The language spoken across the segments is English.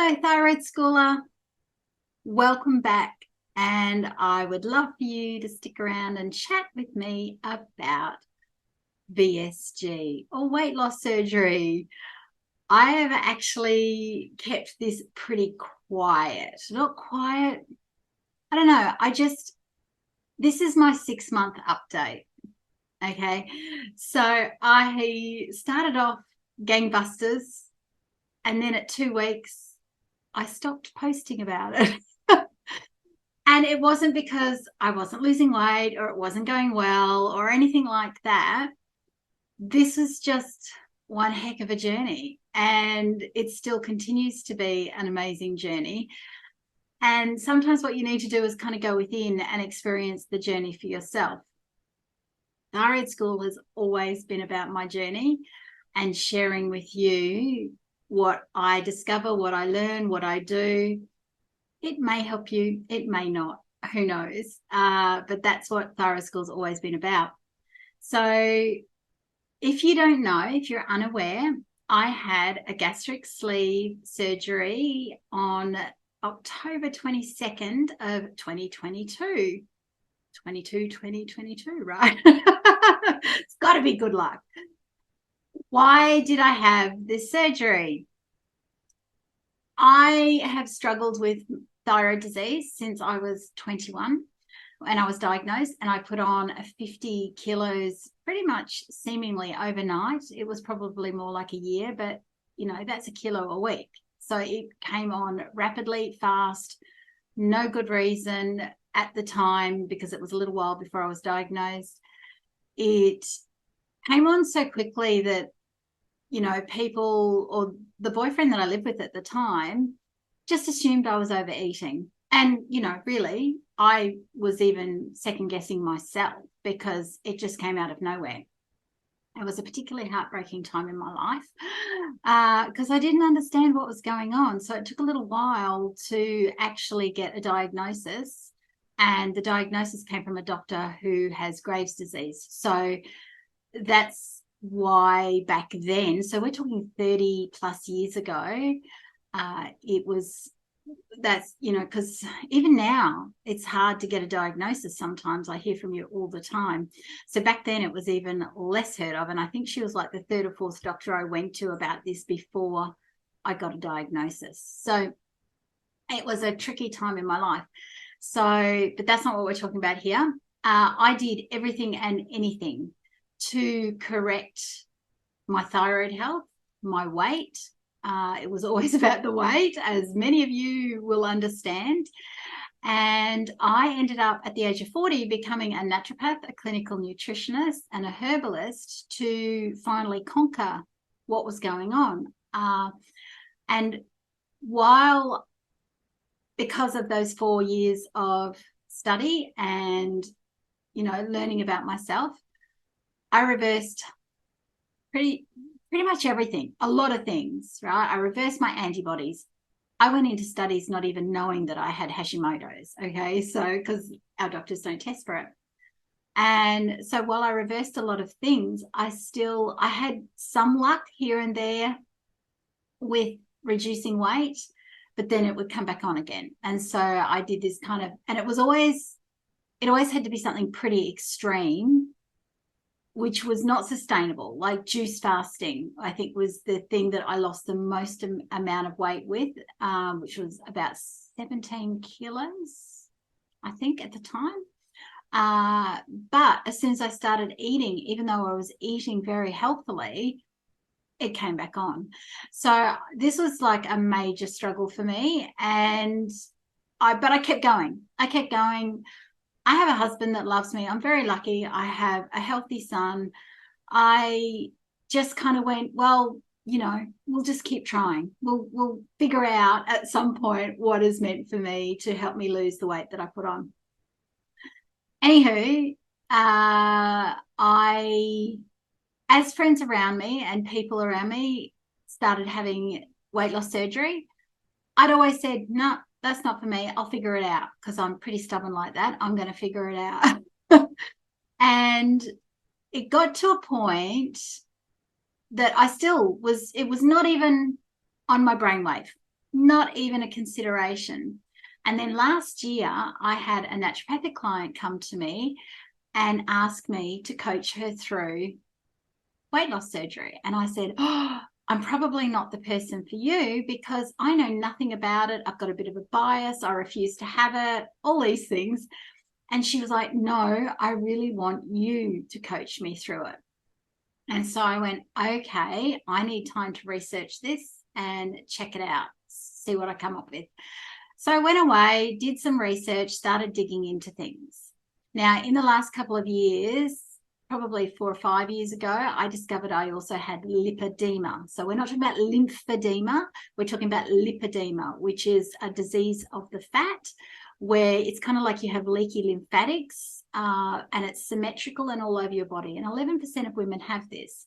Hello, Thyroid Schooler. Welcome back. And I would love for you to stick around and chat with me about VSG or weight loss surgery. I have actually kept this pretty quiet. Not quiet. I don't know. This is my 6-month update. Okay. So I started off gangbusters, and then at 2 weeks, I stopped posting about it. And it wasn't because I wasn't losing weight or it wasn't going well or anything like that. This was just one heck of a journey, and it still continues to be an amazing journey. And sometimes what you need to do is kind of go within and experience the journey for yourself. Thyroid School has always been about my journey and sharing with you what I discover, what I learn, what I do. It may help you, it may not, who knows? But that's what Thyroid School's always been about. So if you don't know, if you're unaware, I had a gastric sleeve surgery on October 22nd of 2022. 2022, right? It's got to be good luck. Why did I have this surgery? I have struggled with thyroid disease since I was 21 and I was diagnosed, and I put on 50 kilos pretty much seemingly overnight. It was probably more like a year, but that's a kilo a week. So it came on rapidly, fast, no good reason at the time because it was a little while before I was diagnosed. It came on so quickly that people, or the boyfriend that I lived with at the time, just assumed I was overeating. And, really, I was even second guessing myself because it just came out of nowhere. It was a particularly heartbreaking time in my life because I didn't understand what was going on. So it took a little while to actually get a diagnosis. And the diagnosis came from a doctor who has Graves' disease. So that's why back then, so we're talking 30 plus years ago, because even now it's hard to get a diagnosis. Sometimes I hear from you all the time. So back then it was even less heard of, and I think she was like the 3rd or 4th doctor I went to about this before I got a diagnosis. So it was a tricky time in my life. So, but that's not what we're talking about here. I did everything and anything to correct my thyroid health, my weight. It was always about the weight, as many of you will understand. And I ended up at the age of 40 becoming a naturopath, a clinical nutritionist, and a herbalist to finally conquer what was going on. And because of those 4 years of study and, learning about myself, I reversed pretty much everything, a lot of things, right? I reversed my antibodies. I went into studies not even knowing that I had Hashimoto's, okay? So, because our doctors don't test for it. And so while I reversed a lot of things, I had some luck here and there with reducing weight, but then it would come back on again. And so I did this and it always had to be something pretty extreme, which was not sustainable. Like juice fasting, I think, was the thing that I lost the most amount of weight with, which was about 17 kilos, I think, at the time. But as soon as I started eating, even though I was eating very healthily, it came back on. So this was like a major struggle for me. But I kept going. I have a husband that loves me. I'm very lucky. I have a healthy son. I just kind of went, well, we'll just keep trying. We'll figure out at some point what is meant for me to help me lose the weight that I put on. Anywho, as friends around me and people around me started having weight loss surgery, I'd always said, no, that's not for me. I'll figure it out, because I'm pretty stubborn like that. I'm going to figure it out. And it got to a point that it was not even on my brainwave. not even a consideration. And then last year, I had a naturopathic client come to me and ask me to coach her through weight loss surgery. And I said, oh, I'm probably not the person for you because I know nothing about it. I've got a bit of a bias. I refuse to have it, all these things. And she was like, no, I really want you to coach me through it. And so I went, okay, I need time to research this and check it out, see what I come up with. So I went away, did some research, started digging into things. Now, in the last couple of years, probably 4 or 5 years ago, I discovered I also had lipedema. So we're not talking about lymphedema, we're talking about lipedema, which is a disease of the fat where it's kind of like you have leaky lymphatics and it's symmetrical and all over your body. And 11% of women have this.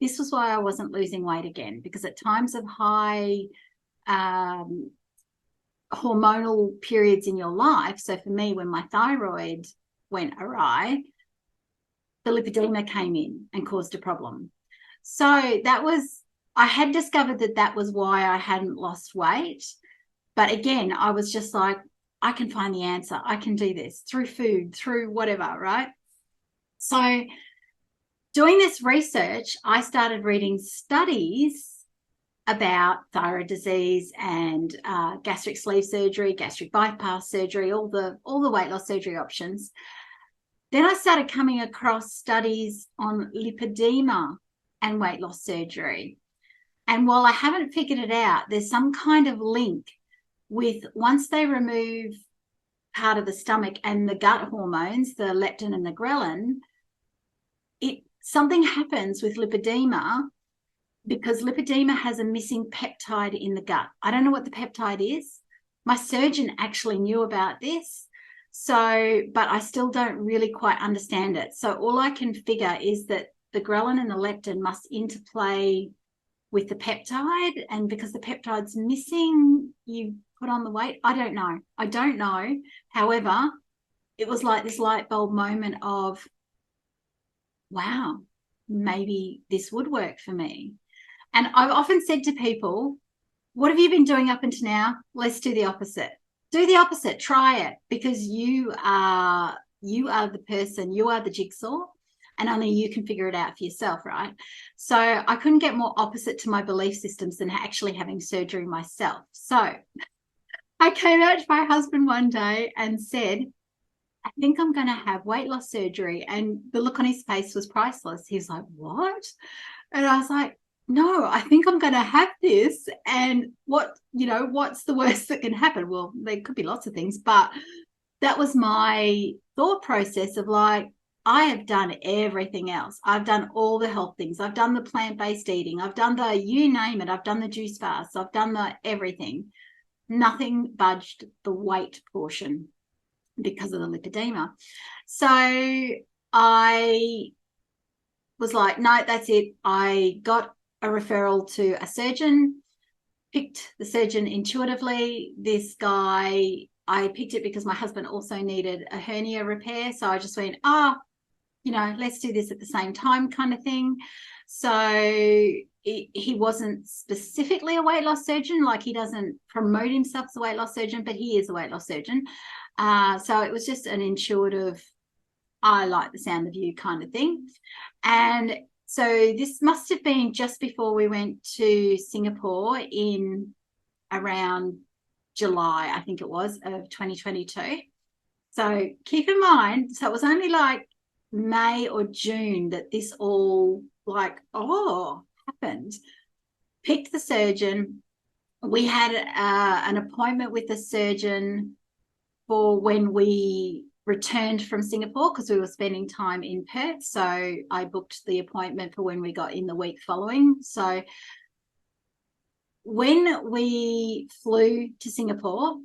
This was why I wasn't losing weight again, because at times of high hormonal periods in your life, so for me, when my thyroid went awry, the lipedema came in and caused a problem. So that was, I had discovered that was why I hadn't lost weight. But again, I was just like, I can find the answer. I can do this through food, through whatever, right? So doing this research, I started reading studies about thyroid disease and gastric sleeve surgery, gastric bypass surgery, all the weight loss surgery options. Then I started coming across studies on lipedema and weight loss surgery. And while I haven't figured it out, there's some kind of link with once they remove part of the stomach and the gut hormones, the leptin and the ghrelin, something happens with lipedema because lipedema has a missing peptide in the gut. I don't know what the peptide is. My surgeon actually knew about this. So, but I still don't really quite understand it. So all I can figure is that the ghrelin and the leptin must interplay with the peptide. And because the peptide's missing, you put on the weight. I don't know. However, it was like this light bulb moment of, wow, maybe this would work for me. And I've often said to people, what have you been doing up until now? Let's do the opposite. Do the opposite. Try it, because you are the person, you are the jigsaw, and only you can figure it out for yourself, right? So I couldn't get more opposite to my belief systems than actually having surgery myself. So I came out to my husband one day and said, I think I'm going to have weight loss surgery. And the look on his face was priceless. He was like, what? And I was like, no, I think I'm going to have this. And what's the worst that can happen? Well, there could be lots of things, but that was my thought process of like, I have done everything else. I've done all the health things. I've done the plant-based eating. I've done the, you name it. I've done the juice fasts. I've done the everything. Nothing budged the weight portion because of the lipedema. So I was like, no, that's it. I got a referral to a surgeon, picked the surgeon intuitively. This guy, I picked it because my husband also needed a hernia repair. So I just went, let's do this at the same time kind of thing. So he wasn't specifically a weight loss surgeon, like he doesn't promote himself as a weight loss surgeon, but he is a weight loss surgeon. So it was just an intuitive, I like the sound of you kind of thing. And so this must have been just before we went to Singapore in around July, I think it was, of 2022. So keep in mind, so it was only like May or June that this all happened. Picked the surgeon. We had an appointment with the surgeon for when we returned from Singapore because we were spending time in Perth. So I booked the appointment for when we got in the week following. So when we flew to Singapore,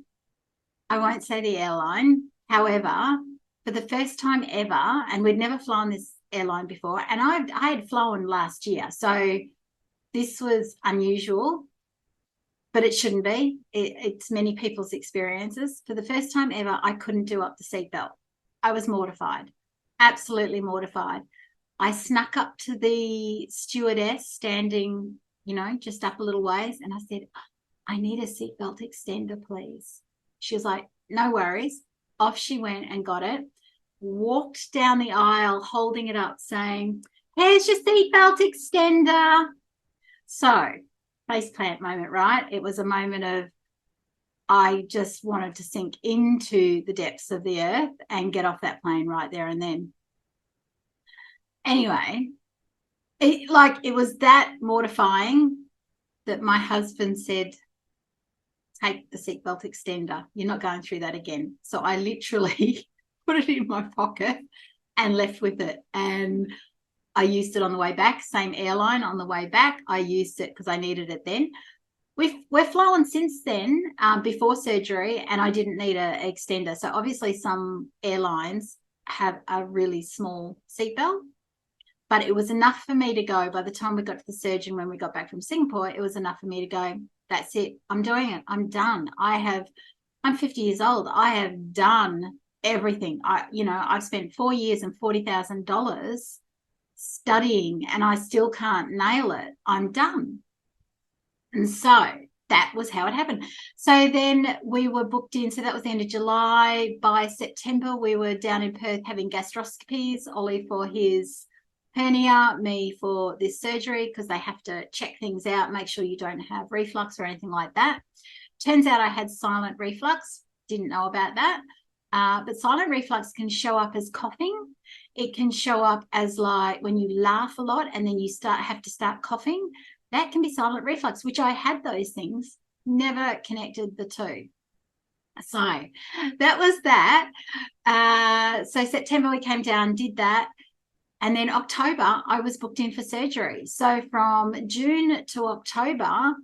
I won't say the airline, however, for the first time ever, and we'd never flown this airline before, and I had flown last year, so this was unusual, but it shouldn't be. It's many people's experiences. For the first time ever, I couldn't do up the seatbelt. I was mortified, absolutely mortified. I snuck up to the stewardess standing, just up a little ways, and I said, I need a seatbelt extender, please. She was like, no worries. Off she went and got it, walked down the aisle holding it up saying, here's your seatbelt extender. So faceplant moment, right? It was a moment of, I just wanted to sink into the depths of the earth and get off that plane right there and then. Anyway, it was that mortifying that my husband said, take the seatbelt extender. You're not going through that again. So I literally put it in my pocket and left with it. And I used it on the way back, same airline on the way back. I used it because I needed it then. We're flown since then, before surgery, and I didn't need an extender. So obviously some airlines have a really small seatbelt, but it was enough for me to go. By the time we got to the surgeon, when we got back from Singapore, it was enough for me to go, that's it. I'm doing it. I'm done. I'm 50 years old. I have done everything. I've spent 4 years and $40,000 studying, and I still can't nail it. I'm done. And so that was how it happened. So then we were booked in. So that was the end of July. By September, we were down in Perth having gastroscopies, Ollie for his hernia, me for this surgery, because they have to check things out, make sure you don't have reflux or anything like that. Turns out I had silent reflux. Didn't know about that. But silent reflux can show up as coughing. It can show up as like when you laugh a lot and then you have to start coughing. That can be silent reflux, which I had those things, never connected the two. So that was that. So September we came down, did that. And then October, I was booked in for surgery. So from June to October,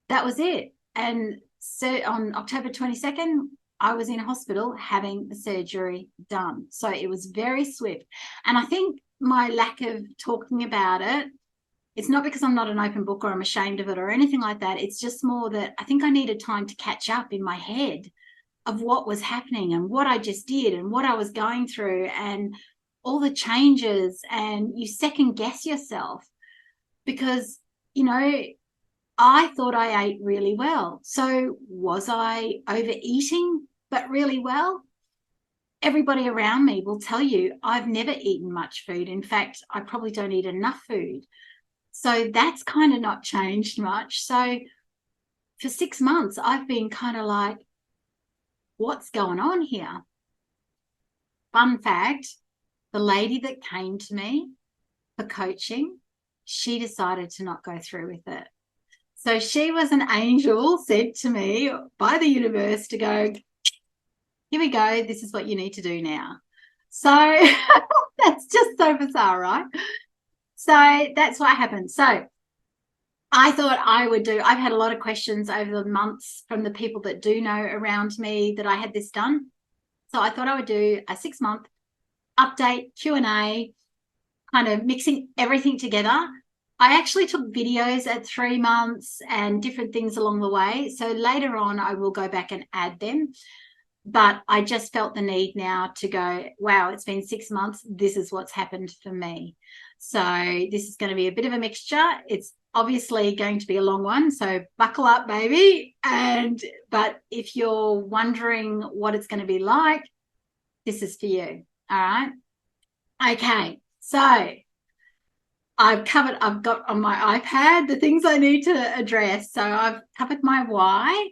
that was it. And so on October 22nd, I was in hospital having the surgery done. So it was very swift. And I think my lack of talking about it, it's not because I'm not an open book or I'm ashamed of it or anything like that. It's just more that I think I needed time to catch up in my head of what was happening and what I just did and what I was going through and all the changes. And you second guess yourself because, I thought I ate really well. So was I overeating but really well? Everybody around me will tell you I've never eaten much food. In fact, I probably don't eat enough food. So that's kind of not changed much. So for 6 months, I've been kind of like, what's going on here? Fun fact, the lady that came to me for coaching, she decided to not go through with it. So she was an angel sent to me by the universe to go, here we go, this is what you need to do now. So that's just so bizarre, right? So that's what happened. So I thought I would I've had a lot of questions over the months from the people that do know around me that I had this done. So I thought I would do a 6-month update, Q&A, kind of mixing everything together. I actually took videos at 3 months and different things along the way. So later on, I will go back and add them. But I just felt the need now to go, wow, it's been 6 months. This is what's happened for me. So this is going to be a bit of a mixture. It's obviously going to be a long one. So buckle up, baby. But if you're wondering what it's going to be like, this is for you. All right. Okay. So I've got on my iPad the things I need to address. So I've covered my why.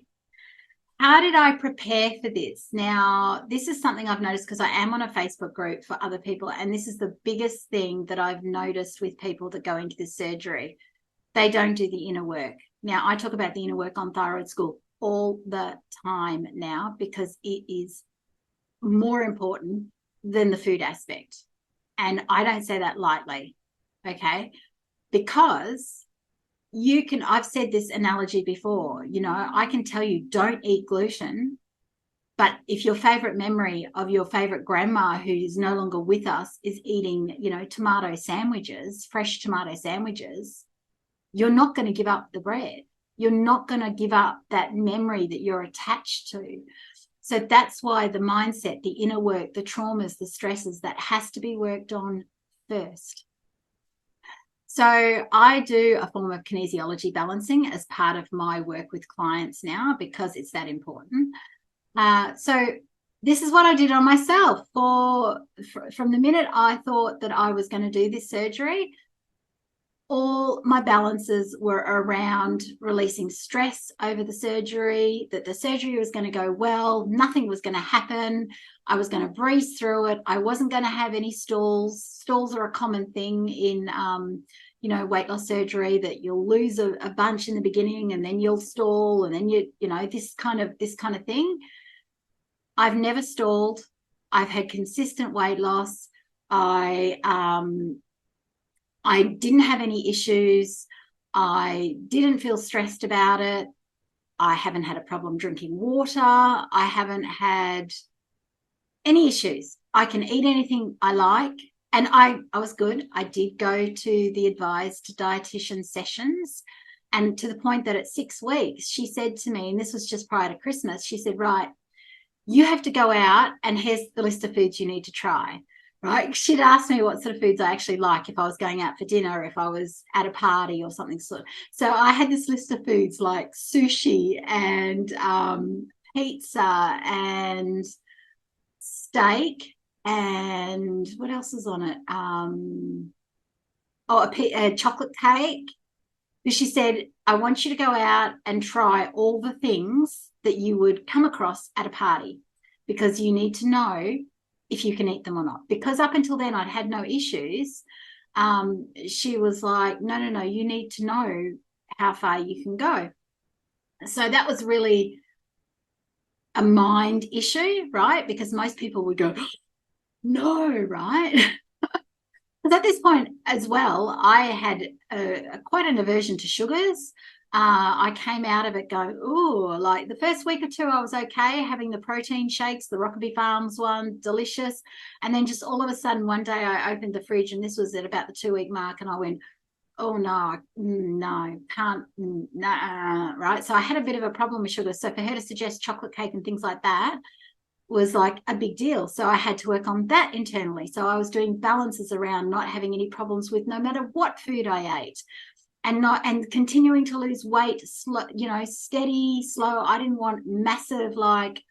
How did I prepare for this? Now, this is something I've noticed because I am on a Facebook group for other people. And this is the biggest thing that I've noticed with people that go into this surgery. They don't do the inner work. Now, I talk about the inner work on Thyroid School all the time now because it is more important than the food aspect. And I don't say that lightly. Okay, because I've said this analogy before, I can tell you don't eat gluten, but if your favorite memory of your favorite grandma who is no longer with us is eating, tomato sandwiches, fresh tomato sandwiches, you're not going to give up the bread. You're not going to give up that memory that you're attached to. So that's why the mindset, the inner work, the traumas, the stresses, that has to be worked on first. So I do a form of kinesiology balancing as part of my work with clients now because it's that important. So this is what I did on myself from the minute I thought that I was going to do this surgery. All my balances were around releasing stress over the surgery, that the surgery was going to go well, nothing was going to happen. I was going to breeze through it. I wasn't going to have any stools. Stools are a common thing in, weight loss surgery, that you'll lose a bunch in the beginning and then you'll stall, and then this kind of thing. I've never stalled. I've had consistent weight loss. I didn't have any issues. I didn't feel stressed about it. I haven't had a problem drinking water. I haven't had any issues. I can eat anything I like. And I was good. I did go to the advised dietitian sessions. And to the point that at 6 weeks, she said to me, and this was just prior to Christmas, she said, right, you have to go out and here's the list of foods you need to try. Right. She'd asked me what sort of foods I actually like if I was going out for dinner, if I was at a party or something. So I had this list of foods like sushi and pizza and steak, and what else is on it? A chocolate cake. She said, I want you to go out and try all the things that you would come across at a party, because you need to know if you can eat them or not. Because up until then, I'd had no issues. She was like, no, you need to know how far you can go. So that was really a mind issue, right? Because most people would go, no, right? Because at this point as well, I had quite an aversion to sugars. I came out of it going, oh, like the first week or two, I was okay having the protein shakes, the Rockaby Farms one, delicious. And then just all of a sudden, one day I opened the fridge, and this was at about the 2-week mark, and I went, oh, no, can't, right? So I had a bit of a problem with sugar. So for her to suggest chocolate cake and things like that was like a big deal. So I had to work on that internally. So I was doing balances around not having any problems with no matter what food I ate. And continuing to lose weight, slow, steady, slow. I didn't want massive, like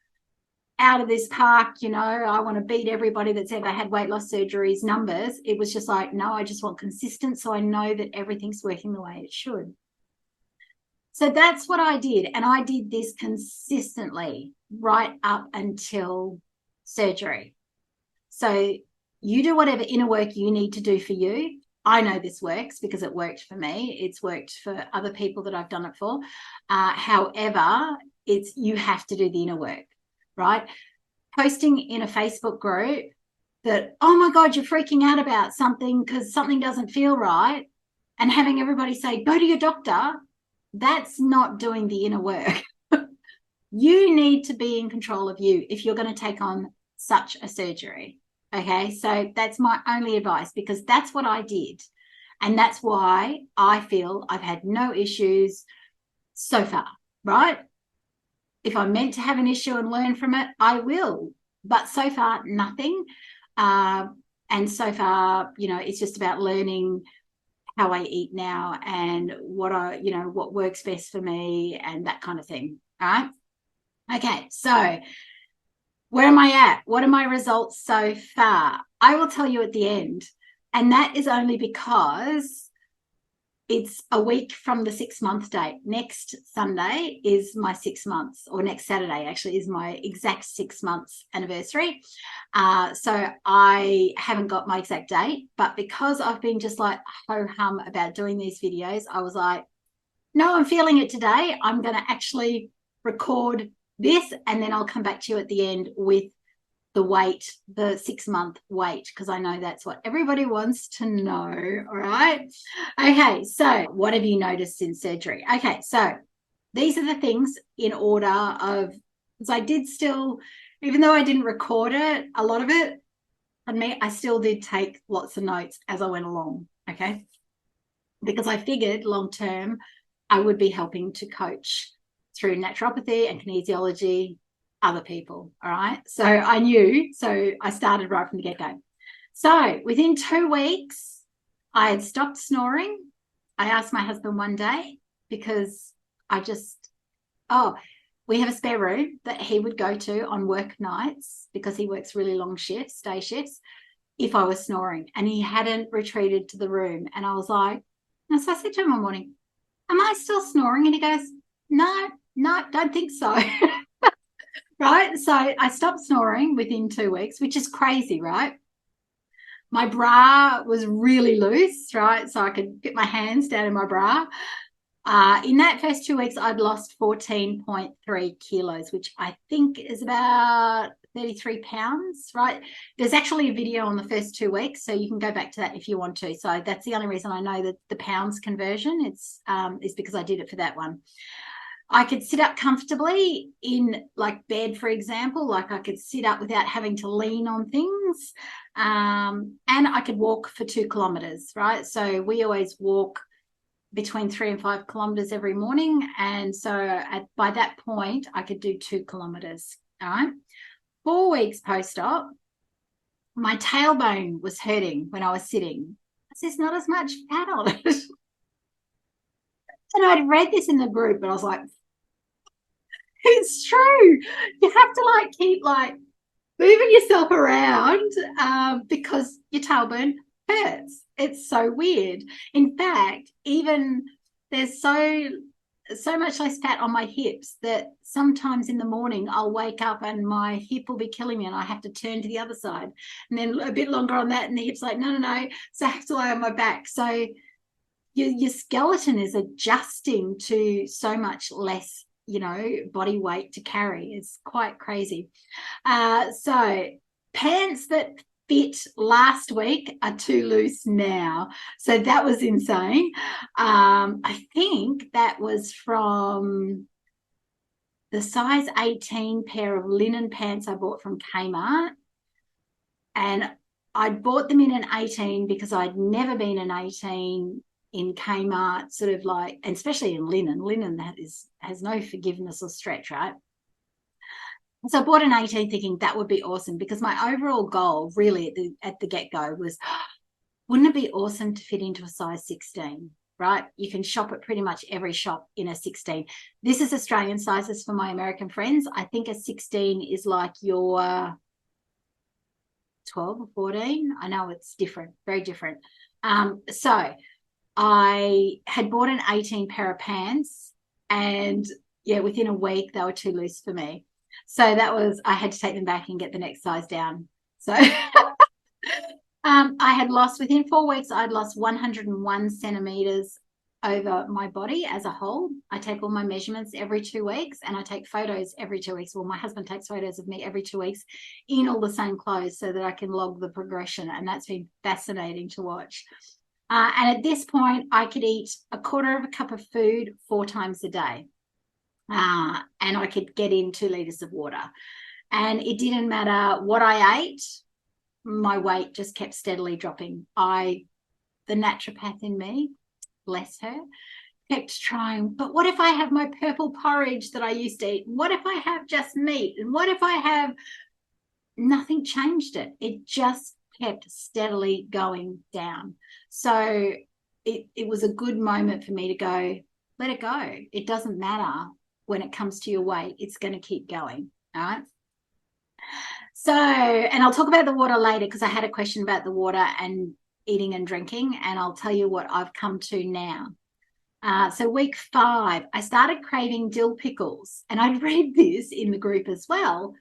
out of this park, I want to beat everybody that's ever had weight loss surgeries numbers. It was just like, no, I just want consistent, so I know that everything's working the way it should. So that's what I did. And I did this consistently right up until surgery. So you do whatever inner work you need to do for you. I know this works because it worked for me. It's worked for other people that I've done it for. However, you have to do the inner work, right? Posting in a Facebook group that, oh my God, you're freaking out about something because something doesn't feel right, and having everybody say, go to your doctor, that's not doing the inner work. You need to be in control of you if you're going to take on such a surgery. Okay, so that's my only advice, because that's what I did. And that's why I feel I've had no issues so far, right? If I'm meant to have an issue and learn from it, I will. But so far, nothing. And so far, it's just about learning how I eat now and what works best for me and that kind of thing. All right. Okay, so where am I at? What are my results so far? I will tell you at the end. And that is only because it's a week from the 6-month date. Next Sunday is my 6 months, or next Saturday actually is my exact 6 months anniversary. So I haven't got my exact date, but because I've been just like ho-hum about doing these videos, I was like, no, I'm feeling it today. I'm going to actually record this, and then I'll come back to you at the end with the weight, the 6-month weight, because I know that's what everybody wants to know. All right. Okay. So what have you noticed in surgery? Okay. So these are the things in order of, because I did still, even though I didn't record it, a lot of it, I still did take lots of notes as I went along. Okay. Because I figured long term, I would be helping to coach through naturopathy and kinesiology other people. All right. So I knew, so I started right from the get-go. So within 2 weeks, I had stopped snoring. I asked my husband one day because we have a spare room that he would go to on work nights because he works really long shifts, day shifts, if I was snoring, and he hadn't retreated to the room. And I was like, and so I said to him one morning, am I still snoring? And he goes, no, don't think so. Right. So I stopped snoring within 2 weeks, which is crazy, right? My bra was really loose, right? So I could get my hands down in my bra. In that first 2 weeks, I'd lost 14.3 kilos, which I think is about 33 pounds, right? There's actually a video on the first 2 weeks, so you can go back to that if you want to. So that's the only reason I know that the pounds conversion is because I did it for that one. I could sit up comfortably in like bed, for example, like I could sit up without having to lean on things. And I could walk for 2 kilometers, right? So we always walk between 3 and 5 kilometers every morning. And so by that point, I could do 2 kilometers, all right? 4 weeks post-op, my tailbone was hurting when I was sitting. There's not as much fat on it. And I'd read this in the group, but I was like, it's true. You have to like keep like moving yourself around because your tailbone hurts. It's so weird. In fact, even there's so much less fat on my hips that sometimes in the morning I'll wake up and my hip will be killing me and I have to turn to the other side. And then a bit longer on that and the hip's like, no. So I have to lie on my back. So your skeleton is adjusting to so much less, body weight to carry. It's quite crazy. So pants that fit last week are too loose now. So that was insane. I think that was from the size 18 pair of linen pants I bought from Kmart. And I'd bought them in an 18 because I'd never been an 18 in Kmart, sort of like, and especially in linen that has no forgiveness or stretch, right? So I bought an 18 thinking that would be awesome because my overall goal really at the get-go was, wouldn't it be awesome to fit into a size 16, right? You can shop at pretty much every shop in a 16. This is Australian sizes for my American friends. I think a 16 is like your 12 or 14. I know it's different, very different. So I had bought an 18 pair of pants and within a week they were too loose for me. So I had to take them back and get the next size down. So I had lost, within 4 weeks, I'd lost 101 centimeters over my body as a whole. I take all my measurements every 2 weeks and I take photos every 2 weeks. Well, my husband takes photos of me every 2 weeks in all the same clothes so that I can log the progression. And that's been fascinating to watch. And at this point, I could eat a quarter of a cup of food 4 times a day. And I could get in 2 liters of water. And it didn't matter what I ate, my weight just kept steadily dropping. The naturopath in me, bless her, kept trying, but what if I have my purple porridge that I used to eat? What if I have just meat? And what if I have... Nothing changed it. It just kept steadily going down. So it was a good moment for me to go, let it go. It doesn't matter when it comes to your weight. It's going to keep going. All right. So, and I'll talk about the water later because I had a question about the water and eating and drinking, and I'll tell you what I've come to now. So week 5, I started craving dill pickles, and I'd read this in the group as well.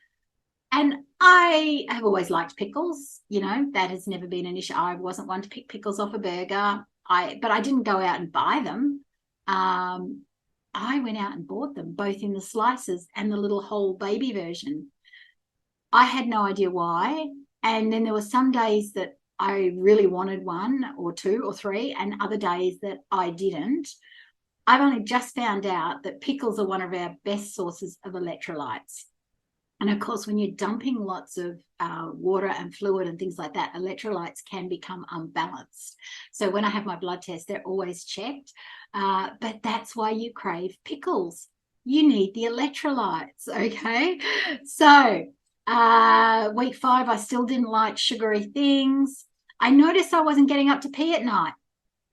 And I have always liked pickles, that has never been an issue. I wasn't one to pick pickles off a burger. But I didn't go out and buy them. I went out and bought them, both in the slices and the little whole baby version. I had no idea why. And then there were some days that I really wanted 1 or 2 or 3, and other days that I didn't. I've only just found out that pickles are one of our best sources of electrolytes. And of course, when you're dumping lots of water and fluid and things like that, electrolytes can become unbalanced. So when I have my blood tests, they're always checked. But that's why you crave pickles. You need the electrolytes, okay? So week 5, I still didn't like sugary things. I noticed I wasn't getting up to pee at night.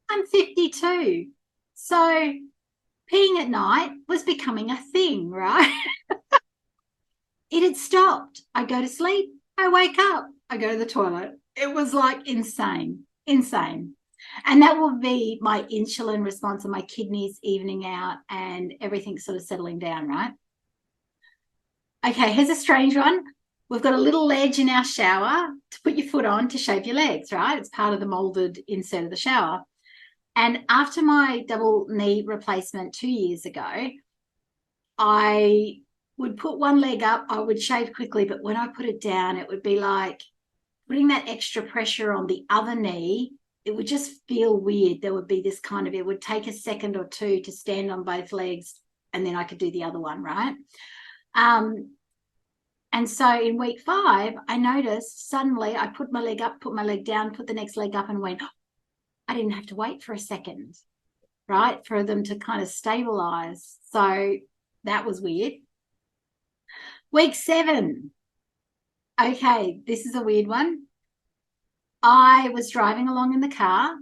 I'm 52. So peeing at night was becoming a thing, right? It had stopped. I go to sleep. I wake up. I go to the toilet. It was like insane, insane. And that will be my insulin response and my kidneys evening out and everything sort of settling down, right? Okay, here's a strange one. We've got a little ledge in our shower to put your foot on to shave your legs, right? It's part of the molded insert of the shower. And after my double knee replacement 2 years ago, I would put one leg up, I would shave quickly, but when I put it down, it would be like putting that extra pressure on the other knee. It would just feel weird. There would be this kind of, it would take a second or two to stand on both legs, and then I could do the other one, right? And so in week 5, I noticed suddenly I put my leg up, put my leg down, put the next leg up, and went, oh, I didn't have to wait for a second, right, for them to kind of stabilize. So that was weird. Week 7. Okay, this is a weird one. I was driving along in the car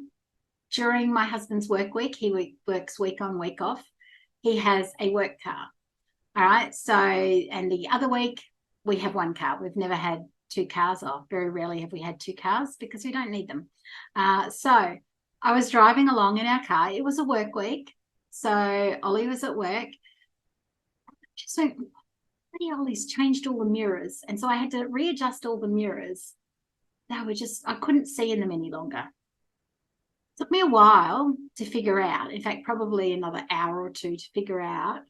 during my husband's work week. He works week on, week off. He has a work car. All right. So, and the other week we have one car. We've never had 2 cars off. Very rarely have we had 2 cars because we don't need them. So I was driving along in our car. It was a work week. So Ollie was at work. Just went, Ollie's changed all the mirrors. And so I had to readjust all the mirrors. They were just, I couldn't see in them any longer. It took me a while to figure out, in fact, probably another hour or 2 to figure out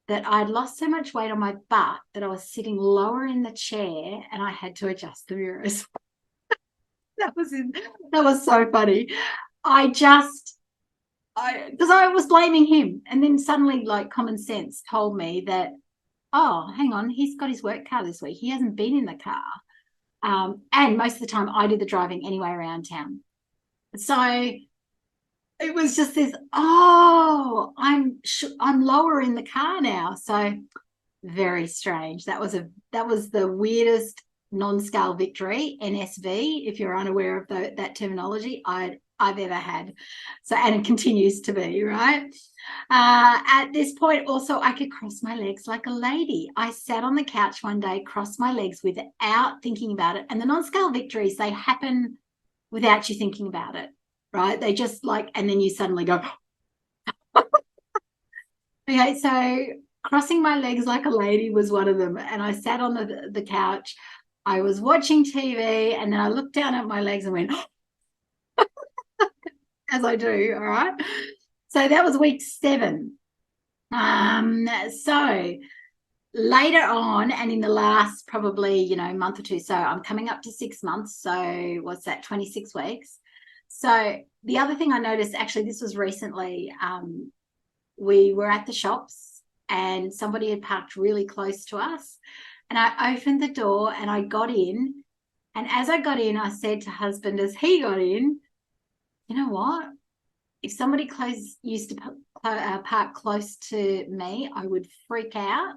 that I'd lost so much weight on my butt that I was sitting lower in the chair and I had to adjust the mirrors. That was so funny. Because I was blaming him, and then suddenly like common sense told me that, oh, hang on, he's got his work car this week. He hasn't been in the car. And most of the time I do the driving anyway around town. So it was just this, oh, I'm lower in the car now. So very strange. That was the weirdest non-scale victory, NSV, if you're unaware of that terminology, I've ever had. So, and it continues to be, right? At this point, also, I could cross my legs like a lady. I sat on the couch one day, crossed my legs without thinking about it. And the non-scale victories, they happen without you thinking about it, right? They just like, and then you suddenly go, okay, so crossing my legs like a lady was one of them. And I sat on the couch. I was watching TV, and then I looked down at my legs and went, as I do, all right? So that was week 7. So later on, and in the last probably, month or 2, so I'm coming up to 6 months. So what's that, 26 weeks? So the other thing I noticed, actually, this was recently, we were at the shops and somebody had parked really close to us. And I opened the door and I got in. And as I got in, I said to husband, as he got in, you know what? If somebody used to park close to me, I would freak out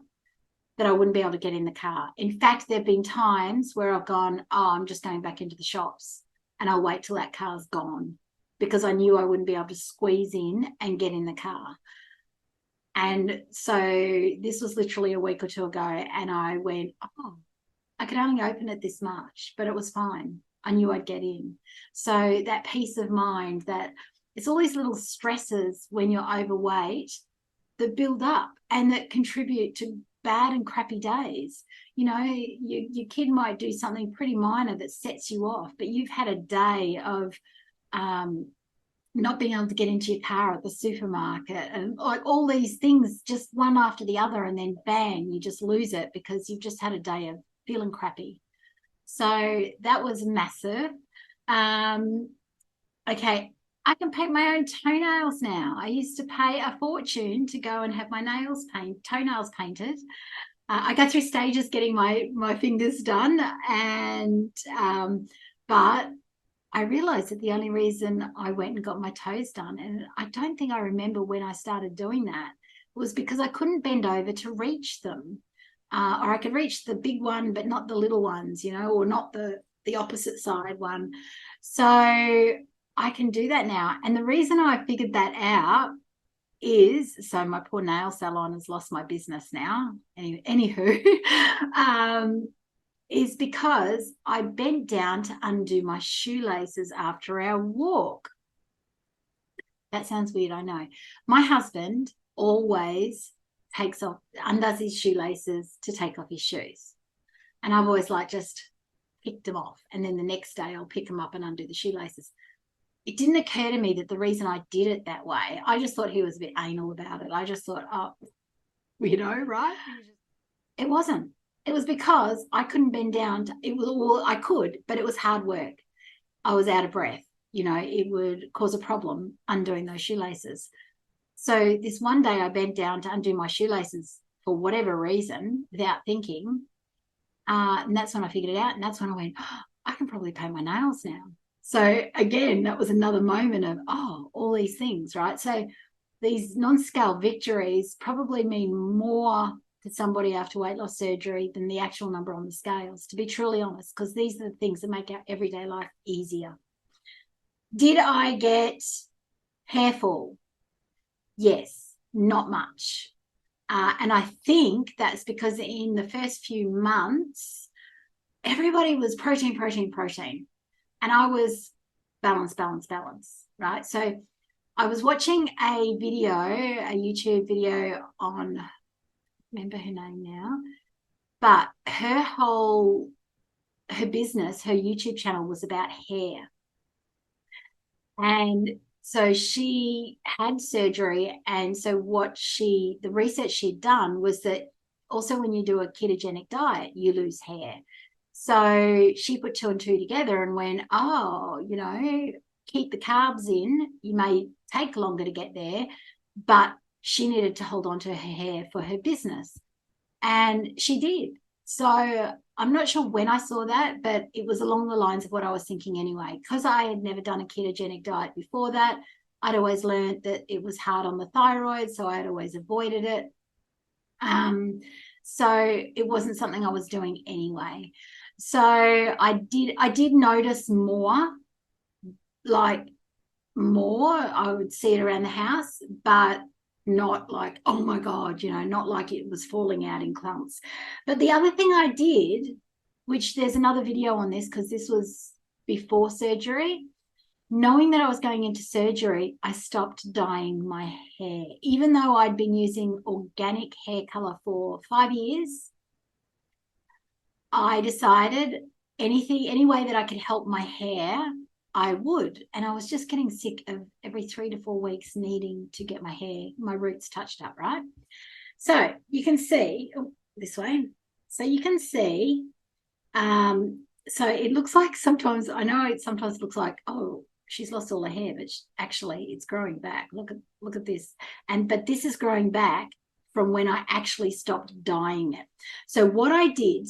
that I wouldn't be able to get in the car. In fact, there have been times where I've gone, oh, I'm just going back into the shops, and I'll wait till that car's gone, because I knew I wouldn't be able to squeeze in and get in the car. And so this was literally a week or 2 ago, and I went, oh, I could only open it this much, but it was fine. I knew I'd get in. So that peace of mind, that it's all these little stresses when you're overweight that build up and that contribute to bad and crappy days. Your kid might do something pretty minor that sets you off, but you've had a day of not being able to get into your car at the supermarket, and like all these things, just one after the other, and then bang, you just lose it because you've just had a day of feeling crappy. So that was massive. Okay, I can paint my own toenails now. I used to pay a fortune to go and have my toenails painted. I go through stages getting my fingers done, and but I realized that the only reason I went and got my toes done, and I don't think I remember when I started doing that, was because I couldn't bend over to reach them. Or I could reach the big one, but not the little ones, or not the the opposite side one. So I can do that now. And the reason I figured that out is, so my poor nail salon has lost my business now. Anywho, is because I bent down to undo my shoelaces after our walk. That sounds weird, I know. My husband always undoes his shoelaces to take off his shoes. And I've always just picked them off. And then the next day I'll pick them up and undo the shoelaces. It didn't occur to me that the reason I did it that way, I just thought he was a bit anal about it. I just thought, right? It wasn't. It was because I couldn't bend down. I could, but it was hard work. I was out of breath. It would cause a problem undoing those shoelaces. So this one day I bent down to undo my shoelaces for whatever reason without thinking. And that's when I figured it out. And that's when I went, I can probably paint my nails now. So again, that was another moment of, all these things, right? So these non-scale victories probably mean more to somebody after weight loss surgery than the actual number on the scales, to be truly honest, because these are the things that make our everyday life easier. Did I get hair fall? Yes, not much. And I think that's because in the first few months, everybody was protein. And I was balance, right? So I was watching a YouTube video on, I remember her name now, but her business, her YouTube channel was about hair. And so she had surgery. And so the research she'd done was that also when you do a ketogenic diet, you lose hair. So she put 2 and 2 together and went, keep the carbs in. You may take longer to get there, but she needed to hold on to her hair for her business. And she did. So I'm not sure when I saw that, but it was along the lines of what I was thinking anyway. Because I had never done a ketogenic diet before that, I'd always learned that it was hard on the thyroid, so I'd always avoided it. So it wasn't something I was doing anyway. So I did notice more. I would see it around the house, but not like, oh my God, not like it was falling out in clumps. But the other thing I did, which there's another video on this because this was before surgery, knowing that I was going into surgery, I stopped dyeing my hair. Even though I'd been using organic hair color for 5 years, I decided any way that I could help my hair, I would. And I was just getting sick of every 3 to 4 weeks needing to get my roots touched up, right? So you can see, this way. So you can see, so it looks like sometimes, I know it sometimes looks like, she's lost all her hair, but actually it's growing back. Look at this. But this is growing back from when I actually stopped dyeing it. So what I did,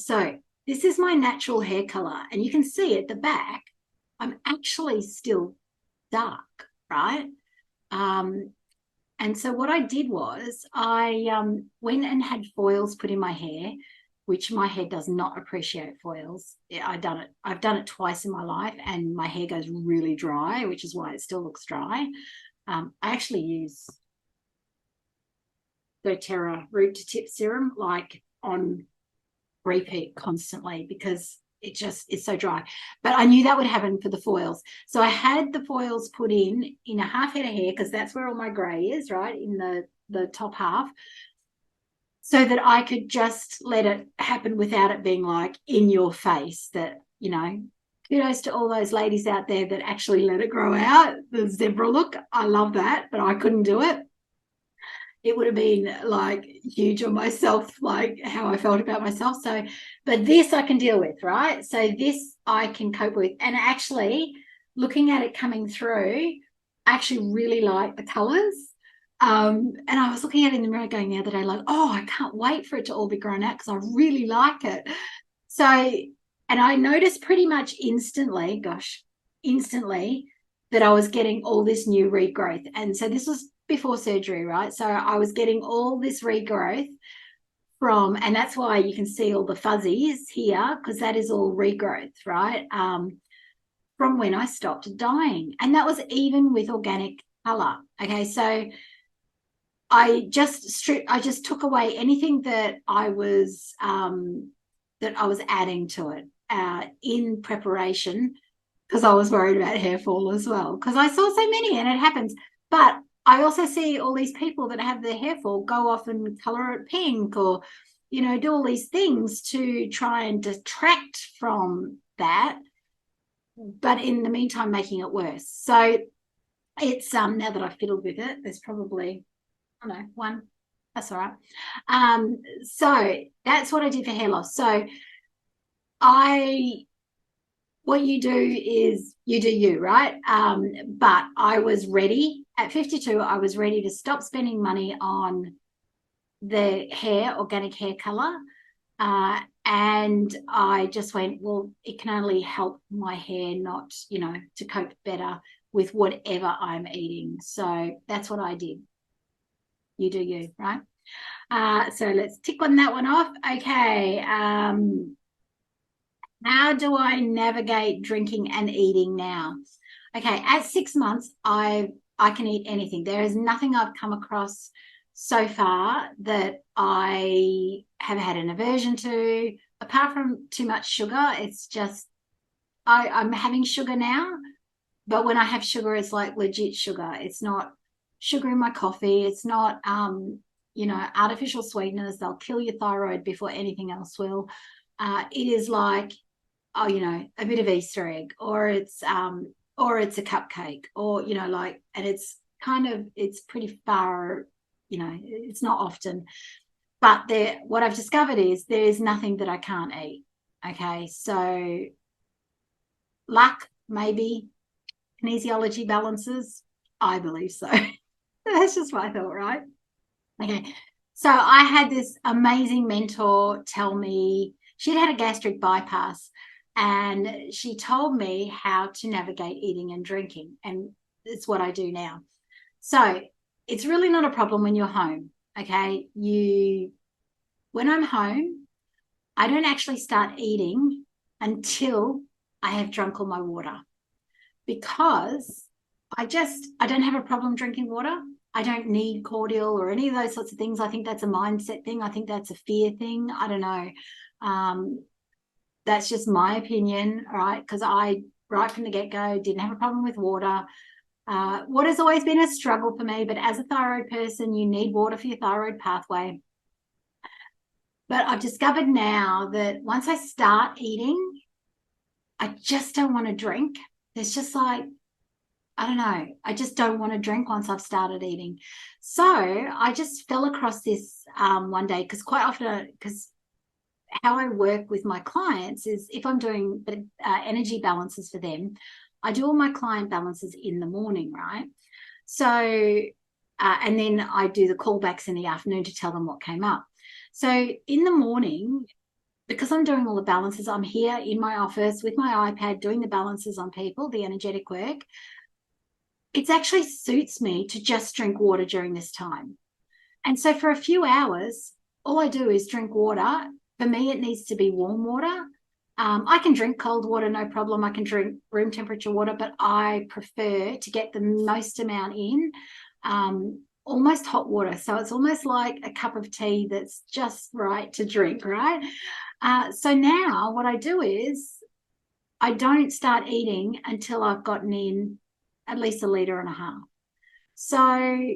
this is my natural hair color, and you can see at the back, I'm actually still dark, right? And so what I did was I went and had foils put in my hair, which my hair does not appreciate foils. I've done it twice in my life, and my hair goes really dry, which is why it still looks dry. I actually use doTERRA root to tip serum on repeat constantly because it's so dry. But I knew that would happen for the foils. So I had the foils put in a half head of hair, because that's where all my grey is, right, in the top half, so that I could just let it happen without it being in your face. That, kudos to all those ladies out there that actually let it grow out. The zebra look, I love that, but I couldn't do it. It would have been huge on myself, how I felt about myself. So, but this I can deal with, right? So this I can cope with. And actually, looking at it coming through, I actually really like the colors. And I was looking at it in the mirror going the other day, I can't wait for it to all be grown out because I really like it. So, and I noticed pretty much instantly that I was getting all this new regrowth. And so this was before surgery, right? So I was getting all this regrowth and that's why you can see all the fuzzies here, because that is all regrowth, right? From when I stopped dyeing. And that was even with organic color. Okay, so I just took away anything that I was adding to it in preparation, because I was worried about hair fall as well, because I saw so many, and it happens. But I also see all these people that have their hair fall go off and color it pink, or, you know, do all these things to try and detract from that, but in the meantime making it worse. So it's now that I've fiddled with it, there's probably, I don't know, one. That's all right. So that's what I did for hair loss. So what you do is you do you, right? But I was ready at 52. I was ready to stop spending money on the organic hair color. And I just went, well, it can only help my hair, not, you know, to cope better with whatever I'm eating. So that's what I did. You do you, right? So let's tick on that one off. Okay. How do I navigate drinking and eating now? Okay, at 6 months, I can eat anything. There is nothing I've come across so far that I have had an aversion to, apart from too much sugar. It's just I'm having sugar now, but when I have sugar, it's like legit sugar. It's not sugar in my coffee. It's not you know, artificial sweeteners. They'll kill your thyroid before anything else will. It is like, oh, you know, a bit of Easter egg, or it's a cupcake, or, you know, like, and it's pretty far, you know, it's not often. But what I've discovered is there is nothing that I can't eat. Okay, so luck, maybe. Kinesiology balances, I believe so. That's just my thought, right? Okay, so I had this amazing mentor tell me, she'd had a gastric bypass, and she told me how to navigate eating and drinking, and it's what I do now. So it's really not a problem when you're home. Okay, when I'm home, I don't actually start eating until I have drunk all my water, because I don't have a problem drinking water. I don't need cordial or any of those sorts of things. I think that's a mindset thing. I think that's a fear thing. I don't know. That's just my opinion, right? Because I, right from the get-go, didn't have a problem with water. Water's always been a struggle for me, but as a thyroid person, you need water for your thyroid pathway. But I've discovered now that once I start eating, I just don't want to drink. There's just like, I don't know, I just don't want to drink once I've started eating. So I just fell across this one day, because quite often, because how I work with my clients is, if I'm doing energy balances for them, I do all my client balances in the morning, right? So, and then I do the callbacks in the afternoon to tell them what came up. So in the morning, because I'm doing all the balances, I'm here in my office with my iPad doing the balances on people, the energetic work. It actually suits me to just drink water during this time. And so for a few hours, all I do is drink water. For me, it needs to be warm water. I can drink cold water, no problem. I can drink room temperature water, but I prefer to get the most amount in, almost hot water. So it's almost like a cup of tea that's just right to drink, right? So now what I do is I don't start eating until I've gotten in at least 1.5 liters. So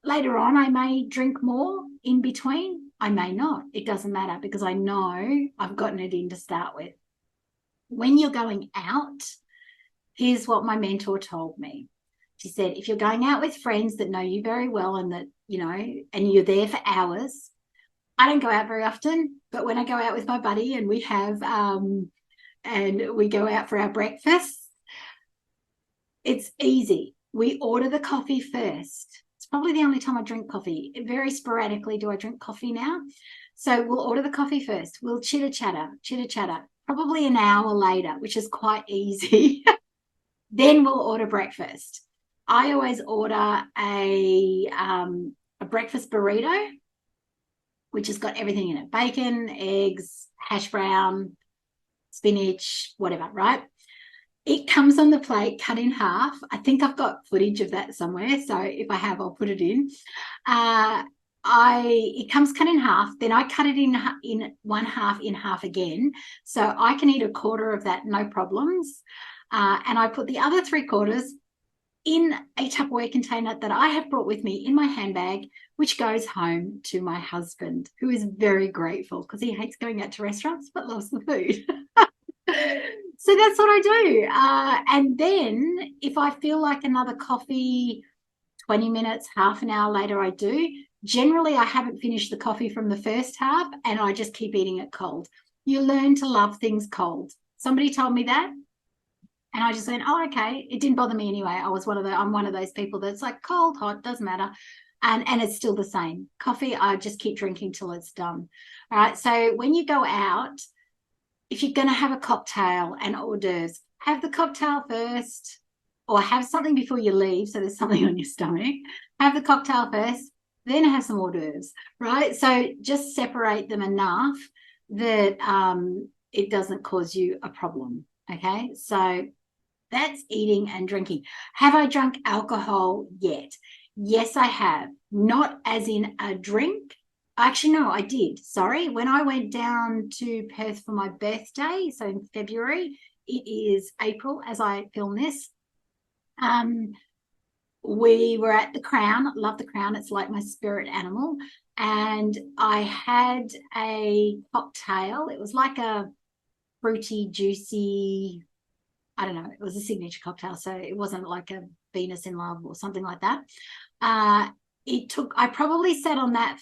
later on, I may drink more in between. I may not. It doesn't matter, because I know I've gotten it in to start with. When you're going out, here's what my mentor told me. She said, if you're going out with friends that know you very well, and that, you know, and you're there for hours, I don't go out very often, but when I go out with my buddy and we have, and we go out for our breakfast, it's easy. We order the coffee first. It's probably the only time I drink coffee. Very sporadically do I drink coffee now. So we'll order the coffee first. We'll chitter-chatter, probably an hour later, which is quite easy. Then we'll order breakfast. I always order a breakfast burrito which has got everything in it: bacon, eggs, hash brown, spinach, whatever, right? It comes on the plate cut in half. I think I've got footage of that somewhere, so if I have, I'll put it in. It comes cut in half, then I cut it in one half in half again, so I can eat a quarter of that, no problems. And I put the other 3/4 in a Tupperware container that I have brought with me in my handbag, which goes home to my husband, who is very grateful because he hates going out to restaurants but loves the food. So that's what I do. And then if I feel like another coffee, 20 minutes, half an hour later, I do. Generally, I haven't finished the coffee from the first half and I just keep eating it cold. You learn to love things cold. Somebody told me that. And I just went, oh, okay. It didn't bother me anyway. I'm one of those people that's like cold, hot, doesn't matter. And it's still the same. Coffee, I just keep drinking till it's done. All right. So when you go out, if you're going to have a cocktail and hors d'oeuvres, have the cocktail first or have something before you leave. So there's something on your stomach. Have the cocktail first, then have some hors d'oeuvres, right? So just separate them enough that it doesn't cause you a problem. Okay. So that's eating and drinking. Have I drunk alcohol yet? Yes, I have. Not as in a drink. Actually, no, I did. Sorry. When I went down to Perth for my birthday, so in February, it is April as I film this. We were at the Crown. Love the Crown. It's like my spirit animal. And I had a cocktail. It was like a fruity, juicy, I don't know. It was a signature cocktail. So it wasn't like a Venus in Love or something like that. I probably sat on that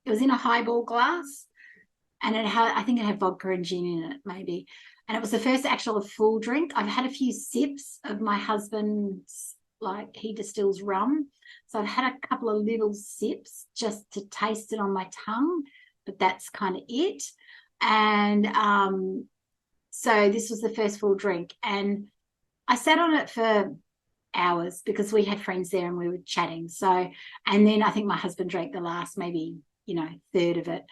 it was in a highball glass and I think it had vodka and gin in it maybe. And it was the first actual full drink. I've had a few sips of my husband's, like he distills rum. So I've had a couple of little sips just to taste it on my tongue, but that's kind of it. And so this was the first full drink. And I sat on it for hours because we had friends there and we were chatting. So, and then I think my husband drank the last maybe, third of it.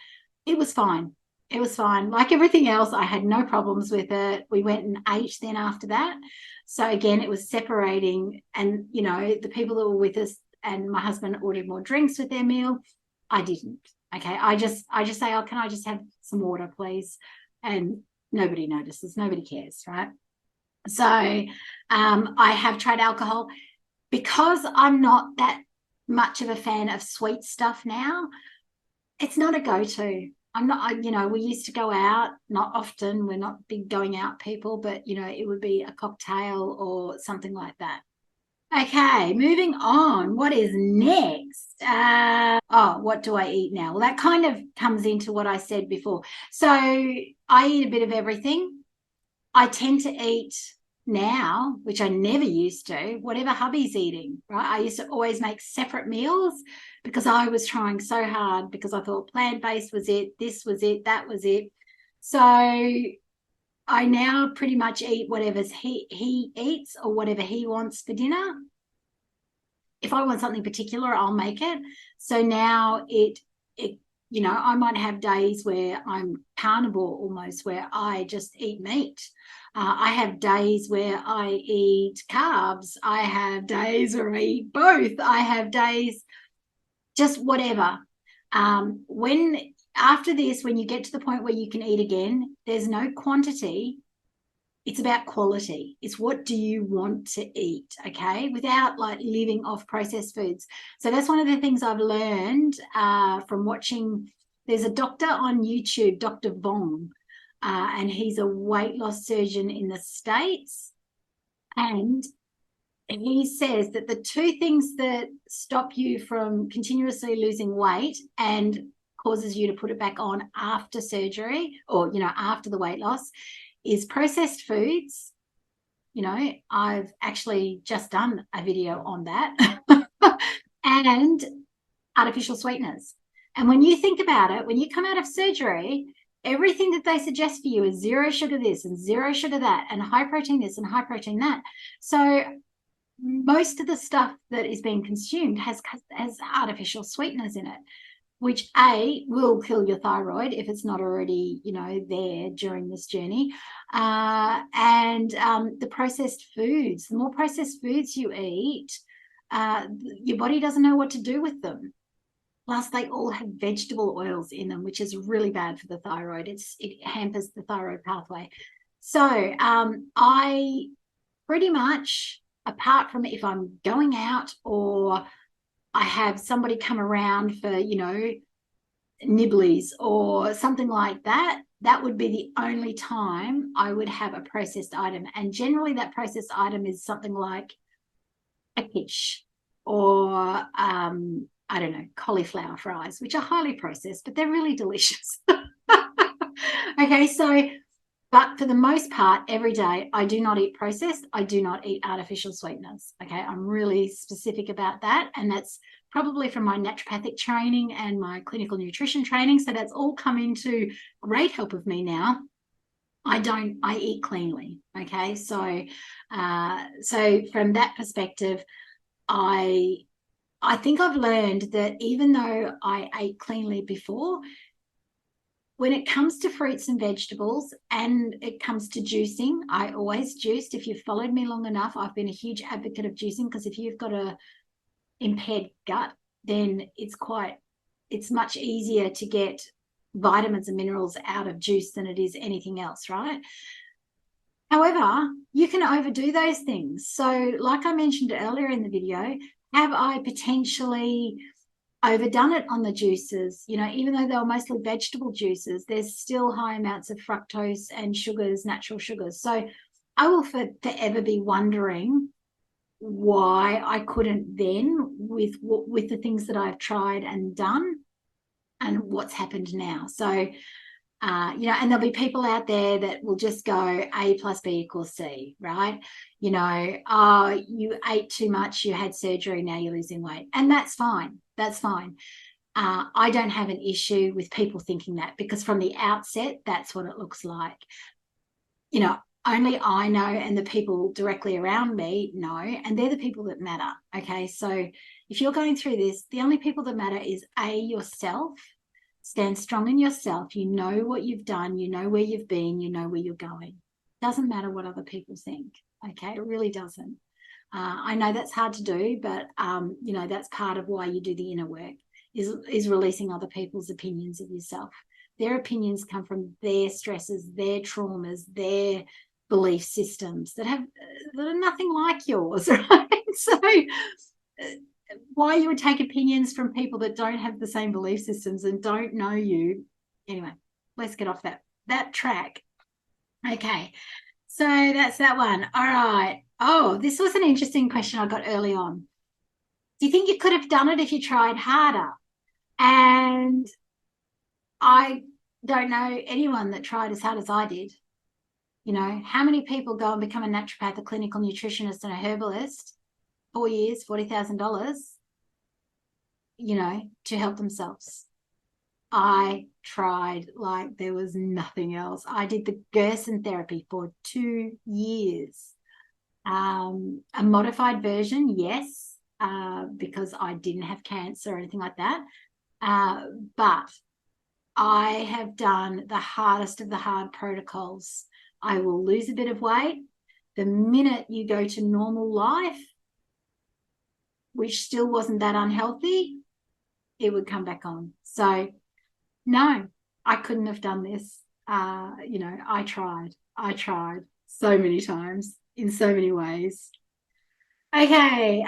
It was fine. It was fine. Like everything else, I had no problems with it. We went and ate then after that. So again, it was separating and, the people that were with us and my husband ordered more drinks with their meal. I didn't. Okay. I just say, oh, can I just have some water, please? And nobody notices. Nobody cares. Right. So I have tried alcohol because I'm not that much of a fan of sweet stuff now. It's not a go-to. I'm not, we used to go out, not often. We're not big going out people, but, it would be a cocktail or something like that. Okay, moving on. What is next? What do I eat now? Well, that kind of comes into what I said before. So I eat a bit of everything. I tend to eat now, which I never used to, whatever hubby's eating, right? I used to always make separate meals because I was trying so hard because I thought plant-based was it, this was it, that was it. So I now pretty much eat whatever he eats or whatever he wants for dinner. If I want something particular, I'll make it. So now I might have days where I'm carnivore almost, where I just eat meat. I have days where I eat carbs. I have days where I eat both. I have days just whatever. After this, when you get to the point where you can eat again, there's no quantity. It's about quality. It's what do you want to eat, okay, without like living off processed foods. So that's one of the things I've learned from watching. There's a doctor on YouTube, Dr. Vong, and he's a weight loss surgeon in the States. And he says that the two things that stop you from continuously losing weight and causes you to put it back on after surgery or, after the weight loss is processed foods. I've actually just done a video on that and artificial sweeteners. And when you think about it, when you come out of surgery, everything that they suggest for you is zero sugar this and zero sugar that and high protein this and high protein that. So most of the stuff that is being consumed has artificial sweeteners in it. which A, will kill your thyroid if it's not already, you know, there during this journey. And the processed foods, the more processed foods you eat, your body doesn't know what to do with them. Plus, they all have vegetable oils in them, which is really bad for the thyroid. It hampers the thyroid pathway. So I pretty much, apart from if I'm going out or I have somebody come around for, you know, nibblies or something like that, that would be the only time I would have a processed item. And generally that processed item is something like a quiche or I don't know, cauliflower fries, which are highly processed, but they're really delicious. Okay, so, but for the most part, every day, I do not eat processed. I do not eat artificial sweeteners. Okay, I'm really specific about that. And that's probably from my naturopathic training and my clinical nutrition training. So that's all come into great help of me now. I eat cleanly. Okay, so from that perspective, I think I've learned that even though I ate cleanly before, when it comes to fruits and vegetables and it comes to juicing, I always juiced. If you've followed me long enough, I've been a huge advocate of juicing, because if you've got a impaired gut, then it's much easier to get vitamins and minerals out of juice than it is anything else, right? However, you can overdo those things. So like I mentioned earlier in the video, have I potentially overdone it on the juices? You know, even though they were mostly vegetable juices, there's still high amounts of fructose and sugars, natural sugars. So I will forever be wondering why I couldn't then, with the things that I've tried and done and what's happened now. So you know, and there'll be people out there that will just go A plus B equals C, right? You know, oh, you ate too much, you had surgery, now you're losing weight. And that's fine. That's fine. I don't have an issue with people thinking that, because from the outset, that's what it looks like. You know, only I know, and the people directly around me know, and they're the people that matter. Okay, so if you're going through this, the only people that matter is A, yourself. Stand strong in yourself. You know what you've done. You know where you've been. You know where you're going. Doesn't matter what other people think. Okay, it really doesn't. I know that's hard to do, but you know, that's part of why you do the inner work, is releasing other people's opinions of yourself. Their opinions come from their stresses, their traumas, their belief systems that are nothing like yours, right? So why you would take opinions from people that don't have the same belief systems and don't know you. Anyway, let's get off that track. Okay, so that's that one. All right. Oh, this was an interesting question I got early on. Do you think you could have done it if you tried harder? And I don't know anyone that tried as hard as I did. You know, how many people go and become a naturopath, a clinical nutritionist, and a herbalist, 4 years, $40,000, you know, to help themselves? I tried like there was nothing else. I did the Gerson therapy for 2 years. A modified version, yes, because I didn't have cancer or anything like that. But I have done the hardest of the hard protocols. I will lose a bit of weight. The minute you go to normal life, which still wasn't that unhealthy, it would come back on. So no, I couldn't have done this. You know, I tried so many times in so many ways. Okay,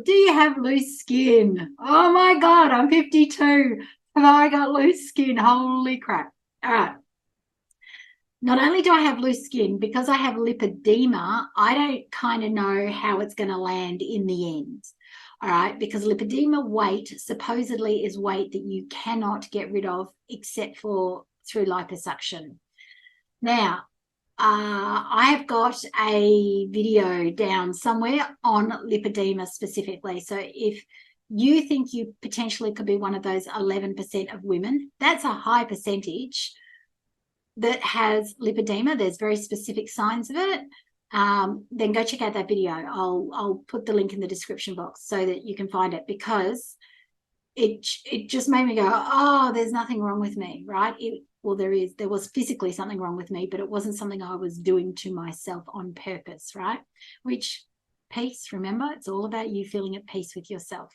do you have loose skin? Oh my God, I'm 52. Have I got loose skin? Holy crap. All right. Not only do I have loose skin, because I have lipedema, I don't kind of know how it's going to land in the end. All right, because lipedema weight supposedly is weight that you cannot get rid of except for through liposuction. Now, I have got a video down somewhere on lipedema specifically. So if you think you potentially could be one of those 11% of women, that's a high percentage that has lipedema. There's very specific signs of it. Then go check out that video. I'll put the link in the description box so that you can find it, because it just made me go, oh, there's nothing wrong with me, right? There was physically something wrong with me, but it wasn't something I was doing to myself on purpose, right? Which, peace, remember, it's all about you feeling at peace with yourself.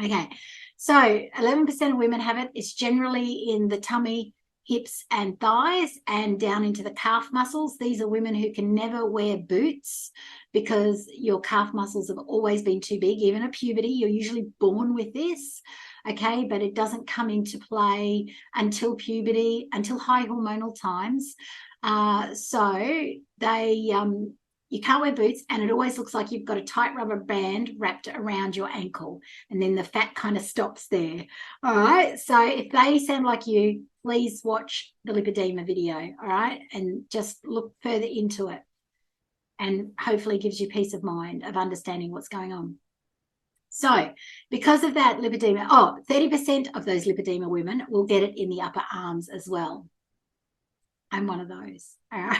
Okay, so 11% of women have it. It's generally in the tummy, hips and thighs and down into the calf muscles. These are women who can never wear boots because your calf muscles have always been too big. Even at puberty, you're usually born with this, okay, but it doesn't come into play until puberty, until high hormonal times. So they you can't wear boots, and it always looks like you've got a tight rubber band wrapped around your ankle, and then the fat kind of stops there. All right, so if they sound like you, please watch the lipedema video, all right, and just look further into it, and hopefully gives you peace of mind of understanding what's going on. So because of that lipedema, 30% of those lipedema women will get it in the upper arms as well. I'm one of those, all right.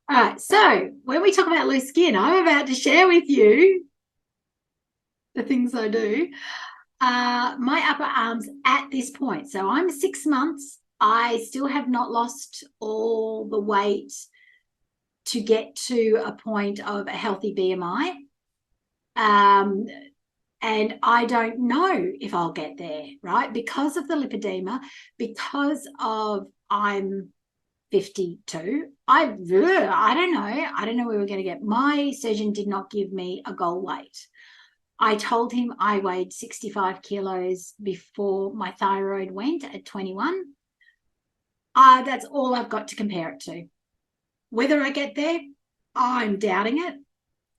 All right, so when we talk about loose skin, I'm about to share with you the things I do. My upper arms at this point, so I'm 6 months. I still have not lost all the weight to get to a point of a healthy BMI. And I don't know if I'll get there, right? Because of the lipedema, because of I'm 52. I don't know. I don't know where we're going to get. My surgeon did not give me a goal weight. I told him I weighed 65 kilos before my thyroid went at 21. That's all I've got to compare it to. Whether I get there, I'm doubting it.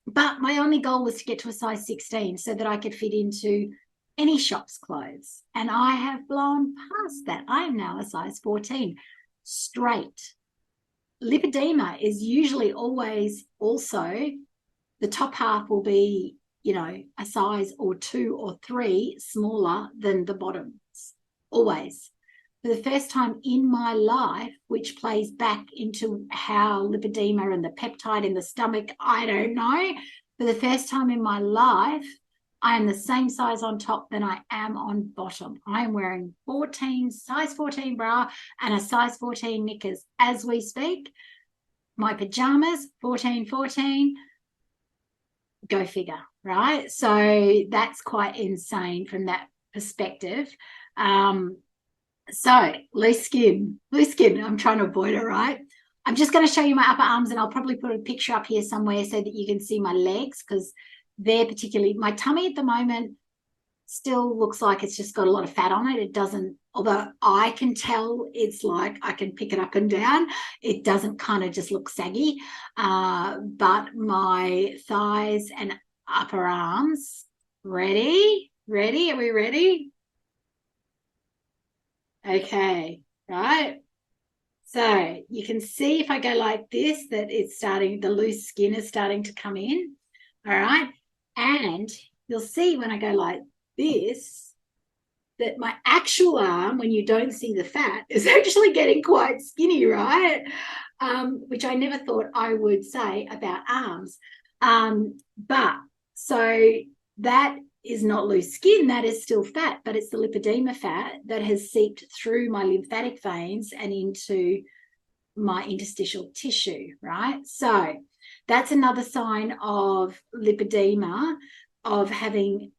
But my only goal was to get to a size 16 so that I could fit into any shop's clothes. And I have blown past that. I am now a size 14. Straight. Lipedema is usually always also the top half will be, a size or 2 or 3 smaller than the bottoms. Always. For the first time in my life, which plays back into how lipedema and the peptide in the stomach, I don't know. For the first time in my life, I am the same size on top than I am on bottom. I am wearing size 14 bra and a size 14 knickers as we speak. My pajamas, 14. Go figure, right? So that's quite insane from that perspective. So loose skin. I'm trying to avoid it, right? I'm just going to show you my upper arms, and I'll probably put a picture up here somewhere so that you can see my legs, because they're particularly, my tummy at the moment still looks like it's just got a lot of fat on it. It doesn't, although I can tell it's like I can pick it up and down, it doesn't kind of just look saggy. But my thighs and upper arms, ready? Are we ready? Okay, right. So you can see if I go like this, that it's starting, the loose skin is starting to come in. All right. And you'll see when I go like this, that my actual arm, when you don't see the fat, is actually getting quite skinny, right? Which I never thought I would say about arms. But so that is not loose skin, that is still fat, but it's the lipedema fat that has seeped through my lymphatic veins and into my interstitial tissue, right? So that's another sign of lipedema, of having,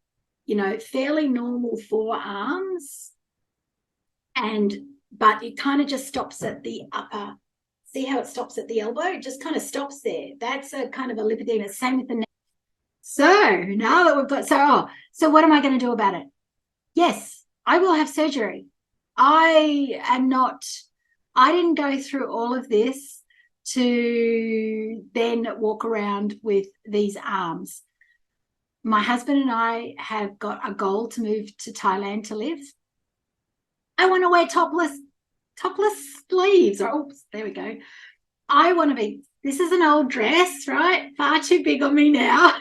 fairly normal forearms, but it kind of just stops at the upper. See how it stops at the elbow? It just kind of stops there. That's a kind of a lipedema. Same with the neck. So now that we've got, so what am I going to do about it? Yes, I will have surgery. I didn't go through all of this to then walk around with these arms. My husband and I have got a goal to move to Thailand to live. I want to wear topless sleeves. There we go. I want to be, this is an old dress, right? Far too big on me now.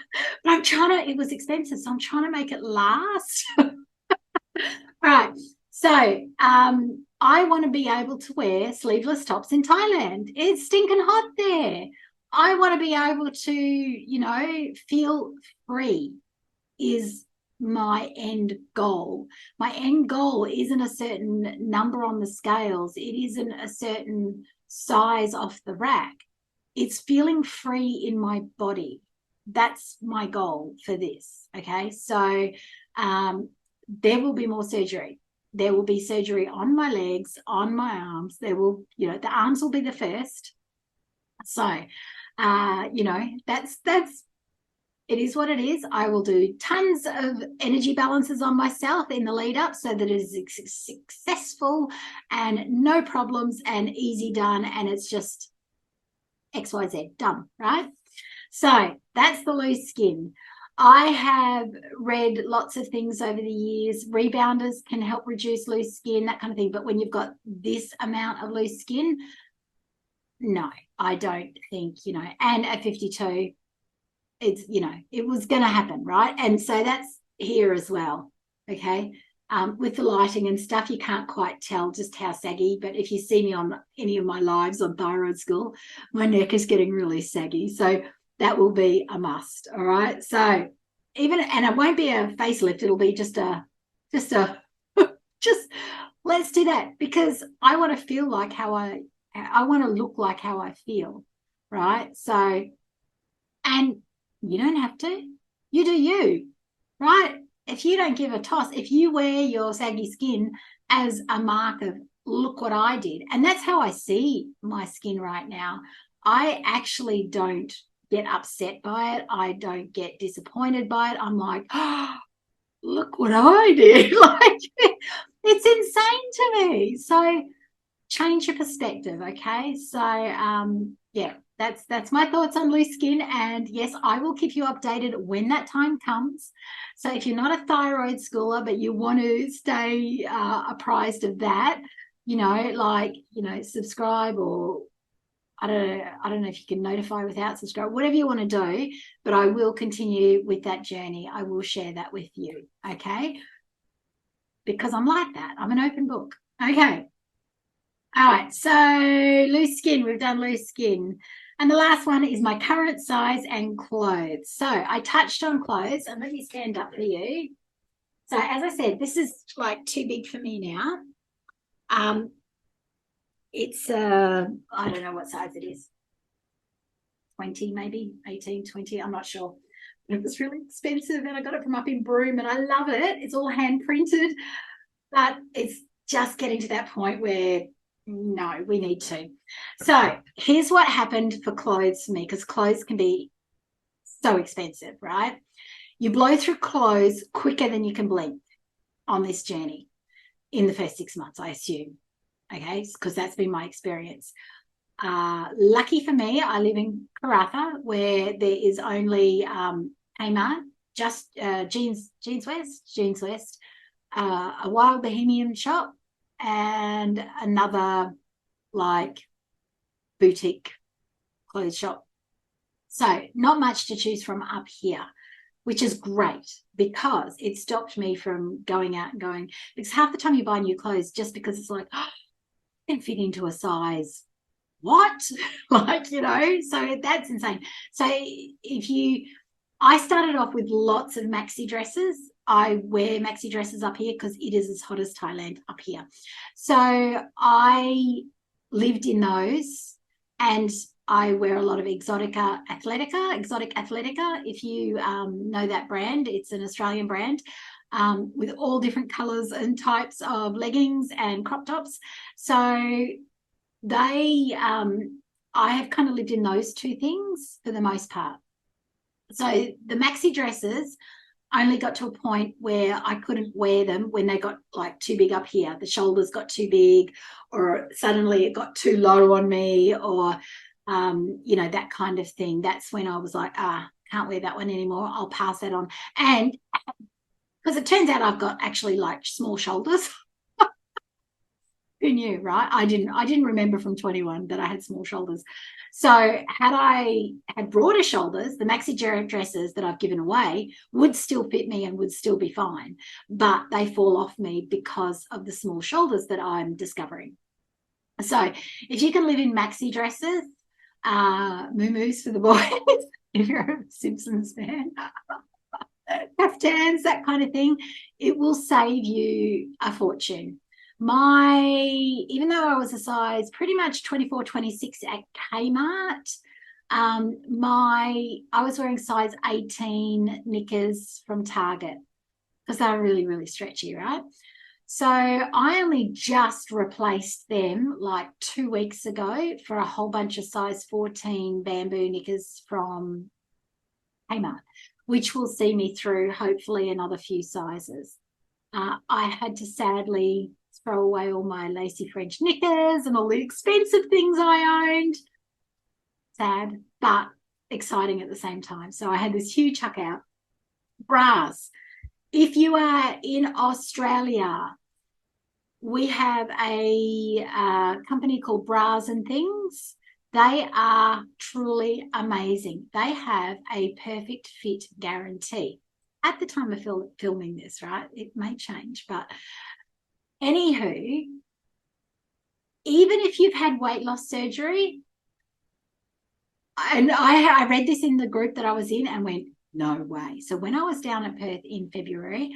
But it was expensive, so I'm trying to make it last. All right. So I want to be able to wear sleeveless tops in Thailand. It's stinking hot there. I want to be able to, feel free. is my end goal. My end goal isn't a certain number on the scales. It isn't a certain size off the rack. It's feeling free in my body. That's my goal for this. Okay. So there will be more surgery. There will be surgery on my legs, on my arms. There will, the arms will be the first. So, that's it is what it is. I will do tons of energy balances on myself in the lead up so that it is successful and no problems and easy done. And it's just XYZ done, right? So that's the loose skin. I have read lots of things over the years. Rebounders can help reduce loose skin, that kind of thing. But when you've got this amount of loose skin, no, I don't think, and at 52, it's, it was going to happen, right? And so that's here as well, okay? With the lighting and stuff, you can't quite tell just how saggy, but if you see me on any of my lives on Thyroid School, my neck is getting really saggy. So that will be a must, all right? So and it won't be a facelift, it'll be just let's do that, because I want to feel like I want to look like how I feel, right? So, and you don't have to. You do you, right? If you don't give a toss, if you wear your saggy skin as a mark of look what I did, and that's how I see my skin right now, I actually don't get upset by it. I don't get disappointed by it. I'm like, oh, look what I did. Like, it's insane to me. So change your perspective, okay? So yeah, that's my thoughts on loose skin. And yes, I will keep you updated when that time comes. So if you're not a thyroid schooler but you want to stay apprised of that, subscribe, or I don't know if you can notify without subscribe, whatever you want to do, but I will continue with that journey. I will share that with you, okay? Because I'm like that. I'm an open book. Okay. All right, so loose skin, we've done loose skin. And the last one is my current size and clothes. So I touched on clothes, and let me stand up for you. So as I said, this is like too big for me now. It's, I don't know what size it is. 20, maybe 18, 20, I'm not sure. It was really expensive, and I got it from up in Broome, and I love it. It's all hand printed, but it's just getting to that point where no, we need to. So here's what happened for clothes for me, because clothes can be so expensive, right? You blow through clothes quicker than you can blink on this journey in the first 6 months, I assume. Okay, because that's been my experience. Lucky for me, I live in Karratha, where there is only Kmart, just Jeans West, a Wild Bohemian shop, and another like boutique clothes shop. So not much to choose from up here, which is great, because it stopped me from going out and going, because half the time you buy new clothes just because it's like, oh, I can fit into a size what? Like, so that's insane. So I started off with lots of maxi dresses. I wear maxi dresses up here because it is as hot as Thailand up here. So I lived in those, and I wear a lot of Exotic Athletica. If you know that brand, it's an Australian brand, with all different colors and types of leggings and crop tops. So I have kind of lived in those two things for the most part. So the maxi dresses only got to a point where I couldn't wear them when they got like too big up here. The shoulders got too big, or suddenly it got too low on me, or, that kind of thing. That's when I was like, can't wear that one anymore. I'll pass that on. And because it turns out I've got actually like small shoulders. Who knew, right? I didn't remember from 21 that I had small shoulders. So had I had broader shoulders, the maxi dresses that I've given away would still fit me and would still be fine, but they fall off me because of the small shoulders that I'm discovering. So if you can live in maxi dresses, moo-moos for the boys, if you're a Simpsons fan, caftans, that kind of thing. It will save you a fortune. Even though I was a size pretty much 24, 26 at Kmart, I was wearing size 18 knickers from Target because they were really, really stretchy, right? So I only just replaced them like 2 weeks ago for a whole bunch of size 14 bamboo knickers from Kmart, which will see me through hopefully another few sizes. I had to sadly throw away all my lacy French knickers and all the expensive things I owned. Sad, but exciting at the same time. So I had this huge chuck out. Bras. If you are in Australia, we have a company called Bras and Things. They are truly amazing. They have a perfect fit guarantee. At the time of filming this, right? It may change, but anywho, even if you've had weight loss surgery, and I read this in the group that I was in and went, no way. So when I was down at Perth in February,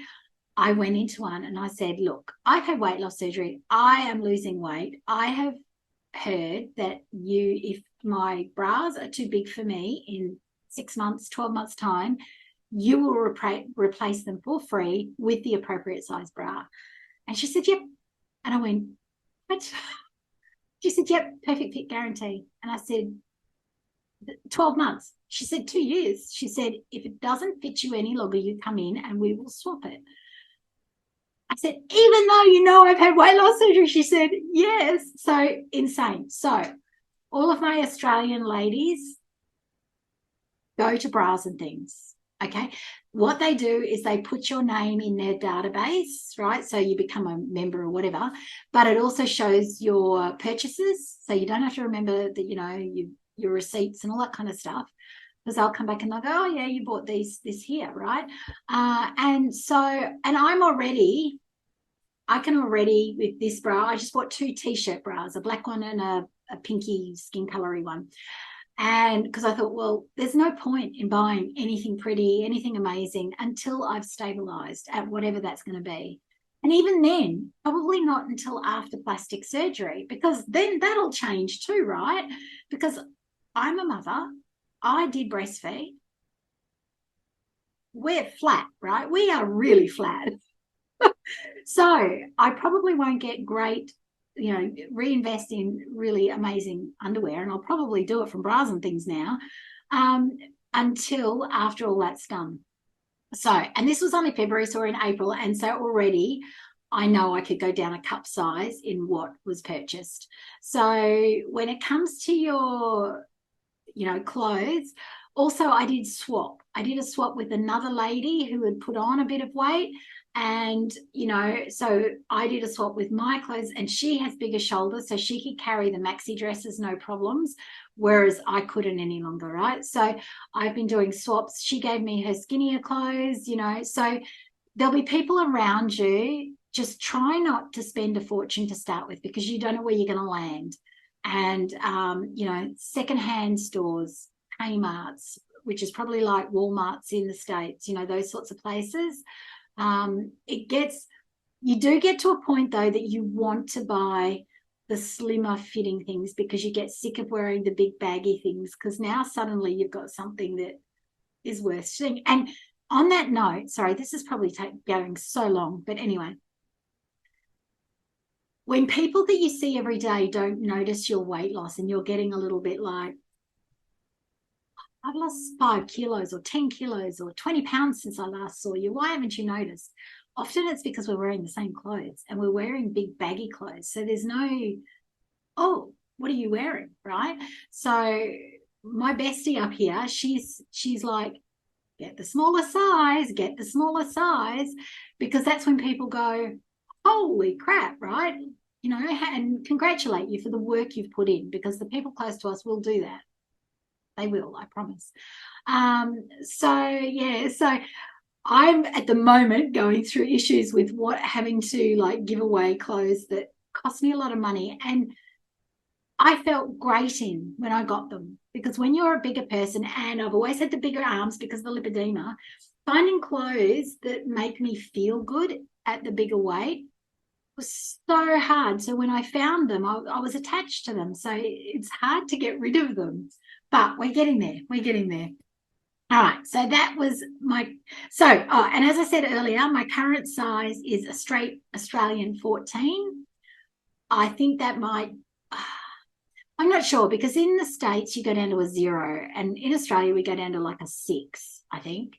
I went into one and I said, look, I've had weight loss surgery. I am losing weight. I have heard that if my bras are too big for me in 6 months, 12 months time, you will replace them for free with the appropriate size bra. And she said, yep. And I went, what? She said, yep, perfect fit guarantee. And I said, 12 months. She said, 2 years. She said, if it doesn't fit you any longer, you come in and we will swap it. I said, even though I've had weight loss surgery? She said, yes. So insane. So all of my Australian ladies, go to Bras and Things. Okay. What they do is they put your name in their database, right? So you become a member or whatever, but it also shows your purchases. So you don't have to remember that, your receipts and all that kind of stuff, because I'll come back and they'll go, oh yeah, you bought this here, right? And I can already with this bra, I just bought 2 t-shirt bras, a black one and a pinky skin colory one. And because I thought, well, there's no point in buying anything pretty, anything amazing until I've stabilized at whatever that's going to be. And even then, probably not until after plastic surgery, because then that'll change too, right? Because I'm a mother. I did breastfeed. We're flat, right? We are really flat. So I probably won't get great, reinvest in really amazing underwear, and I'll probably do it from Bras and Things now until after all that's done. So, and this was only February, so we're in April, and so already I know I could go down a cup size in what was purchased. So when it comes to your, clothes, also I did a swap with another lady who had put on a bit of weight. And, so I did a swap with my clothes, and she has bigger shoulders, so she could carry the maxi dresses, no problems, whereas I couldn't any longer, right? So I've been doing swaps. She gave me her skinnier clothes, so there'll be people around you. Just try not to spend a fortune to start with, because you don't know where you're going to land. And, secondhand stores, Kmart's, which is probably like Walmart's in the States, those sorts of places. You do get to a point though that you want to buy the slimmer fitting things, because you get sick of wearing the big baggy things, because now suddenly you've got something that is worth seeing. And on that note, sorry, this is probably going so long, but anyway, when people that you see every day don't notice your weight loss, and you're getting a little bit like, I've lost 5 kilos or 10 kilos or 20 pounds since I last saw you, why haven't you noticed? Often it's because we're wearing the same clothes, and we're wearing big baggy clothes. So there's no, oh, what are you wearing, right? So my bestie up here, she's like, get the smaller size, because that's when people go, holy crap, right? And congratulate you for the work you've put in, because the people close to us will do that. They will, I promise. So I'm at the moment going through issues with having to give away clothes that cost me a lot of money, and I felt great when I got them, because when you're a bigger person, and I've always had the bigger arms because of the lipedema, finding clothes that make me feel good at the bigger weight was so hard. So when I found them, I was attached to them. So it's hard to get rid of them. But we're getting there. We're getting there. All right. So that was my, and as I said earlier, my current size is a straight Australian 14. I think that might, I'm not sure, because in the States you go down to a 0, and in Australia we go down to like a 6, I think.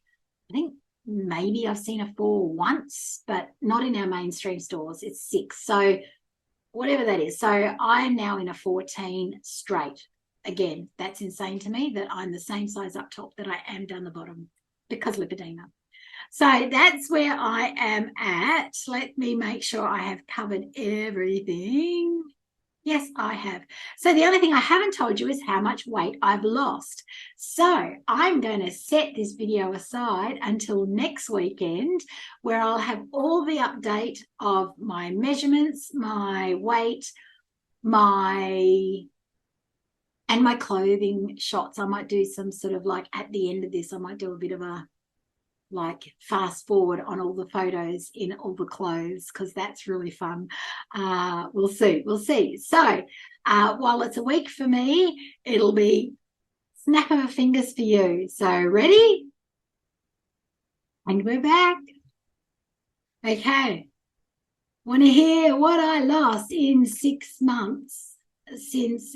I think maybe I've seen a 4 once, but not in our mainstream stores. It's 6. So whatever that is. So I am now in a 14 straight. Again, that's insane to me that I'm the same size up top that I am down the bottom because lipedema. So that's where I am at. Let me make sure I have covered everything. Yes, I have. So the only thing I haven't told you is how much weight I've lost. So I'm going to set this video aside until next weekend, where I'll have all the update of my measurements, my weight, my clothing shots. I might do some sort of like, at the end of this, I might do a bit of a like fast forward on all the photos in all the clothes, because that's really fun. We'll see. So while it's a week for me, it'll be snap of a fingers for you. So ready? And we're back. Okay. Want to hear what I lost in 6 months since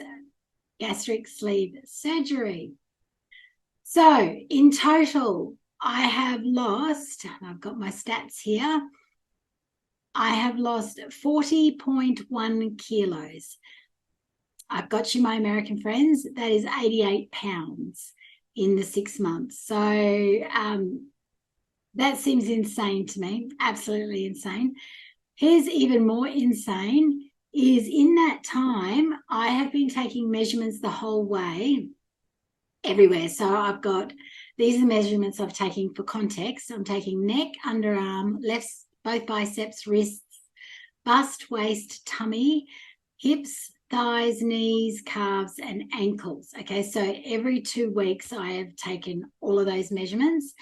gastric sleeve surgery? So in total, I have lost, I've got my stats here, I have lost 40.1 kilos. I've got you, my American friends, that is 88 pounds in the 6 months. So that seems insane to me, absolutely insane. Here's even more insane, is in that time, I have been taking measurements the whole way, everywhere. So I've got, these are measurements I've taken for context. I'm taking neck, underarm, left, both biceps, wrists, bust, waist, tummy, hips, thighs, knees, calves, and ankles. Okay, so every 2 weeks I have taken all of those measurements,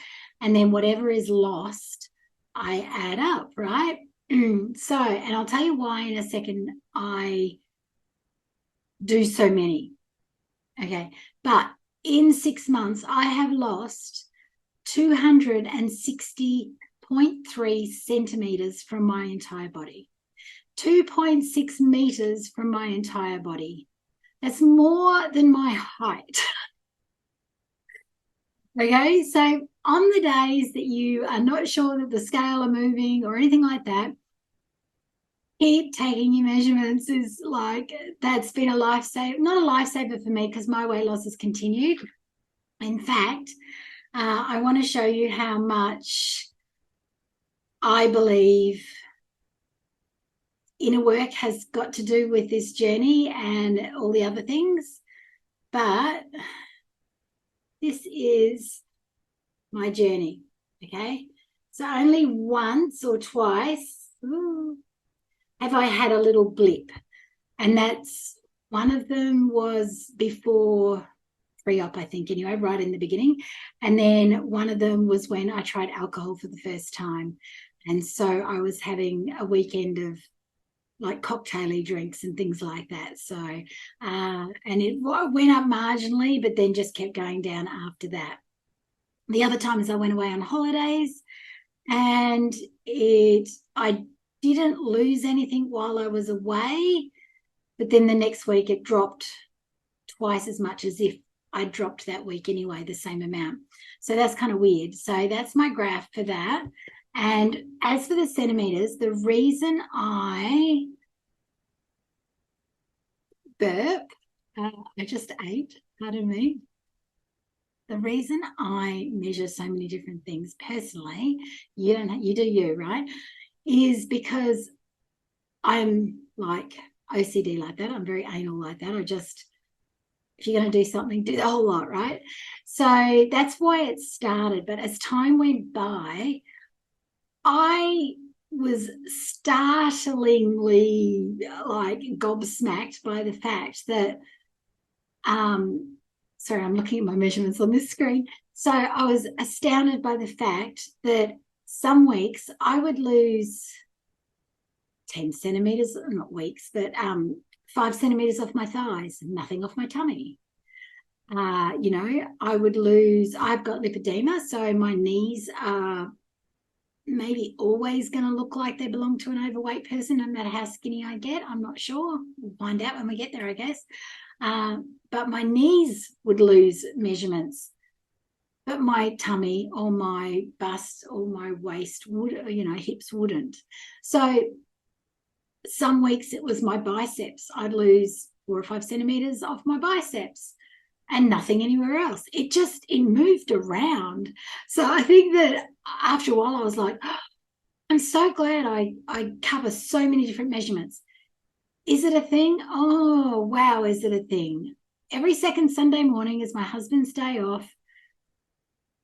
and then whatever is lost, I add up, right? So, and I'll tell you why in a second I do so many. Okay, but in 6 months, I have lost 260.3 centimeters from my entire body, 2.6 meters from my entire body. That's more than my height. Okay, so on the days that you are not sure that the scale are moving or anything like that, keep taking your measurements. Is like, that's been a lifesaver, not a lifesaver for me, because my weight loss has continued. In fact, I want to show you how much I believe inner work has got to do with this journey and all the other things. But this is my journey, okay? So only once or twice have I had a little blip. And that's, one of them was before pre-op, I think, anyway, right in the beginning. And then one of them was when I tried alcohol for the first time. And so I was having a weekend of like cocktaily drinks and things like that. So, and it went up marginally, but then just kept going down after that. The other times I went away on holidays, and I didn't lose anything while I was away, but then the next week it dropped twice as much as if I dropped that week anyway, the same amount. So that's kind of weird. So that's my graph for that. And as for the centimeters, the reason I burp, I just ate, pardon me. The reason I measure so many different things personally, you do you, right, is because I'm like OCD like that. I'm very anal like that. I just, if you're going to do something, do the whole lot, right? So that's why it started. But as time went by, I was startlingly like gobsmacked by the fact that sorry, I'm looking at my measurements on this screen. So I was astounded by the fact that some weeks I would lose 10 centimeters, not weeks, but 5 centimeters off my thighs, nothing off my tummy. You know, I would lose, I've got lipedema, so my knees are maybe always going to look like they belong to an overweight person, no matter how skinny I get. I'm not sure. We'll find out when we get there, I guess. But my knees would lose measurements, but my tummy or my bust or my waist would, you know, hips wouldn't. So some weeks it was my biceps. I'd lose 4 or 5 centimeters off my biceps and nothing anywhere else. It moved around. So I think that after a while I was like, oh, I'm so glad I cover so many different measurements. Is it a thing? Oh, wow, is it a thing? Every second Sunday morning is my husband's day off.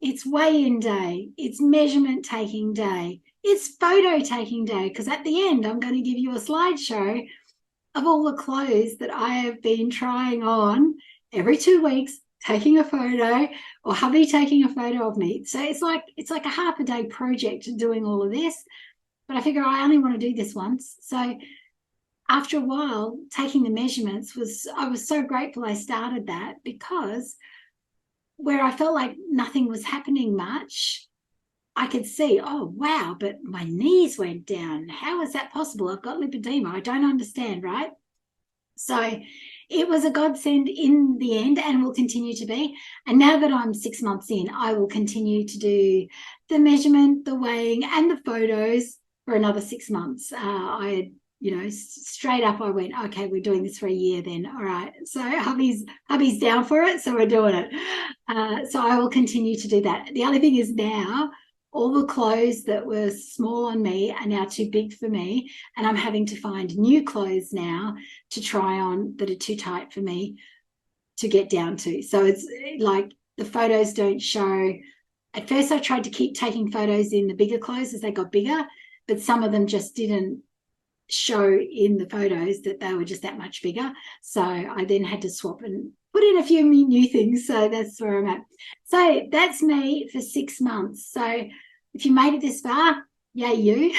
It's weigh-in day. It's measurement taking day. It's photo taking day, because at the end I'm going to give you a slideshow of all the clothes that I have been trying on every 2 weeks, taking a photo, or hubby taking a photo of me. So it's like a half a day project doing all of this, but I figure I only want to do this once. So after a while, taking the measurements I was so grateful I started that, because where I felt like nothing was happening much, I could see, oh, wow, but my knees went down. How is that possible? I've got lipedema. I don't understand, right? So it was a godsend in the end, and will continue to be. And now that I'm 6 months in, I will continue to do the measurement, the weighing, and the photos for another 6 months. I, you know, straight up I went, okay, we're doing this for a year then. All right. So hubby's down for it, so we're doing it. So I will continue to do that. The other thing is, now all the clothes that were small on me are now too big for me, and I'm having to find new clothes now to try on that are too tight for me to get down to. So it's like the photos don't show. At first I tried to keep taking photos in the bigger clothes as they got bigger, but some of them just didn't show in the photos that they were just that much bigger. So I then had to swap and put in a few new things. So that's where I'm at. So that's me for 6 months. So if you made it this far, yay you.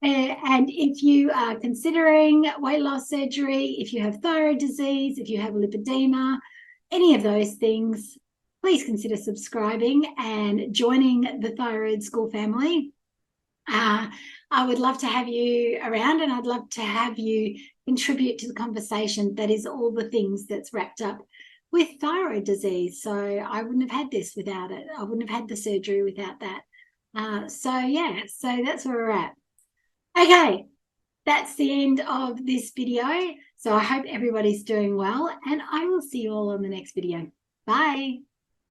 And if you are considering weight loss surgery, if you have thyroid disease, if you have lipedema, any of those things, please consider subscribing and joining the Thyroid School family. I would love to have you around, and I'd love to have you contribute to the conversation that is all the things that's wrapped up with thyroid disease. So I wouldn't have had this without it. I wouldn't have had the surgery without that. So yeah, so that's where we're at. Okay, that's the end of this video. So I hope everybody's doing well, and I will see you all on the next video. Bye.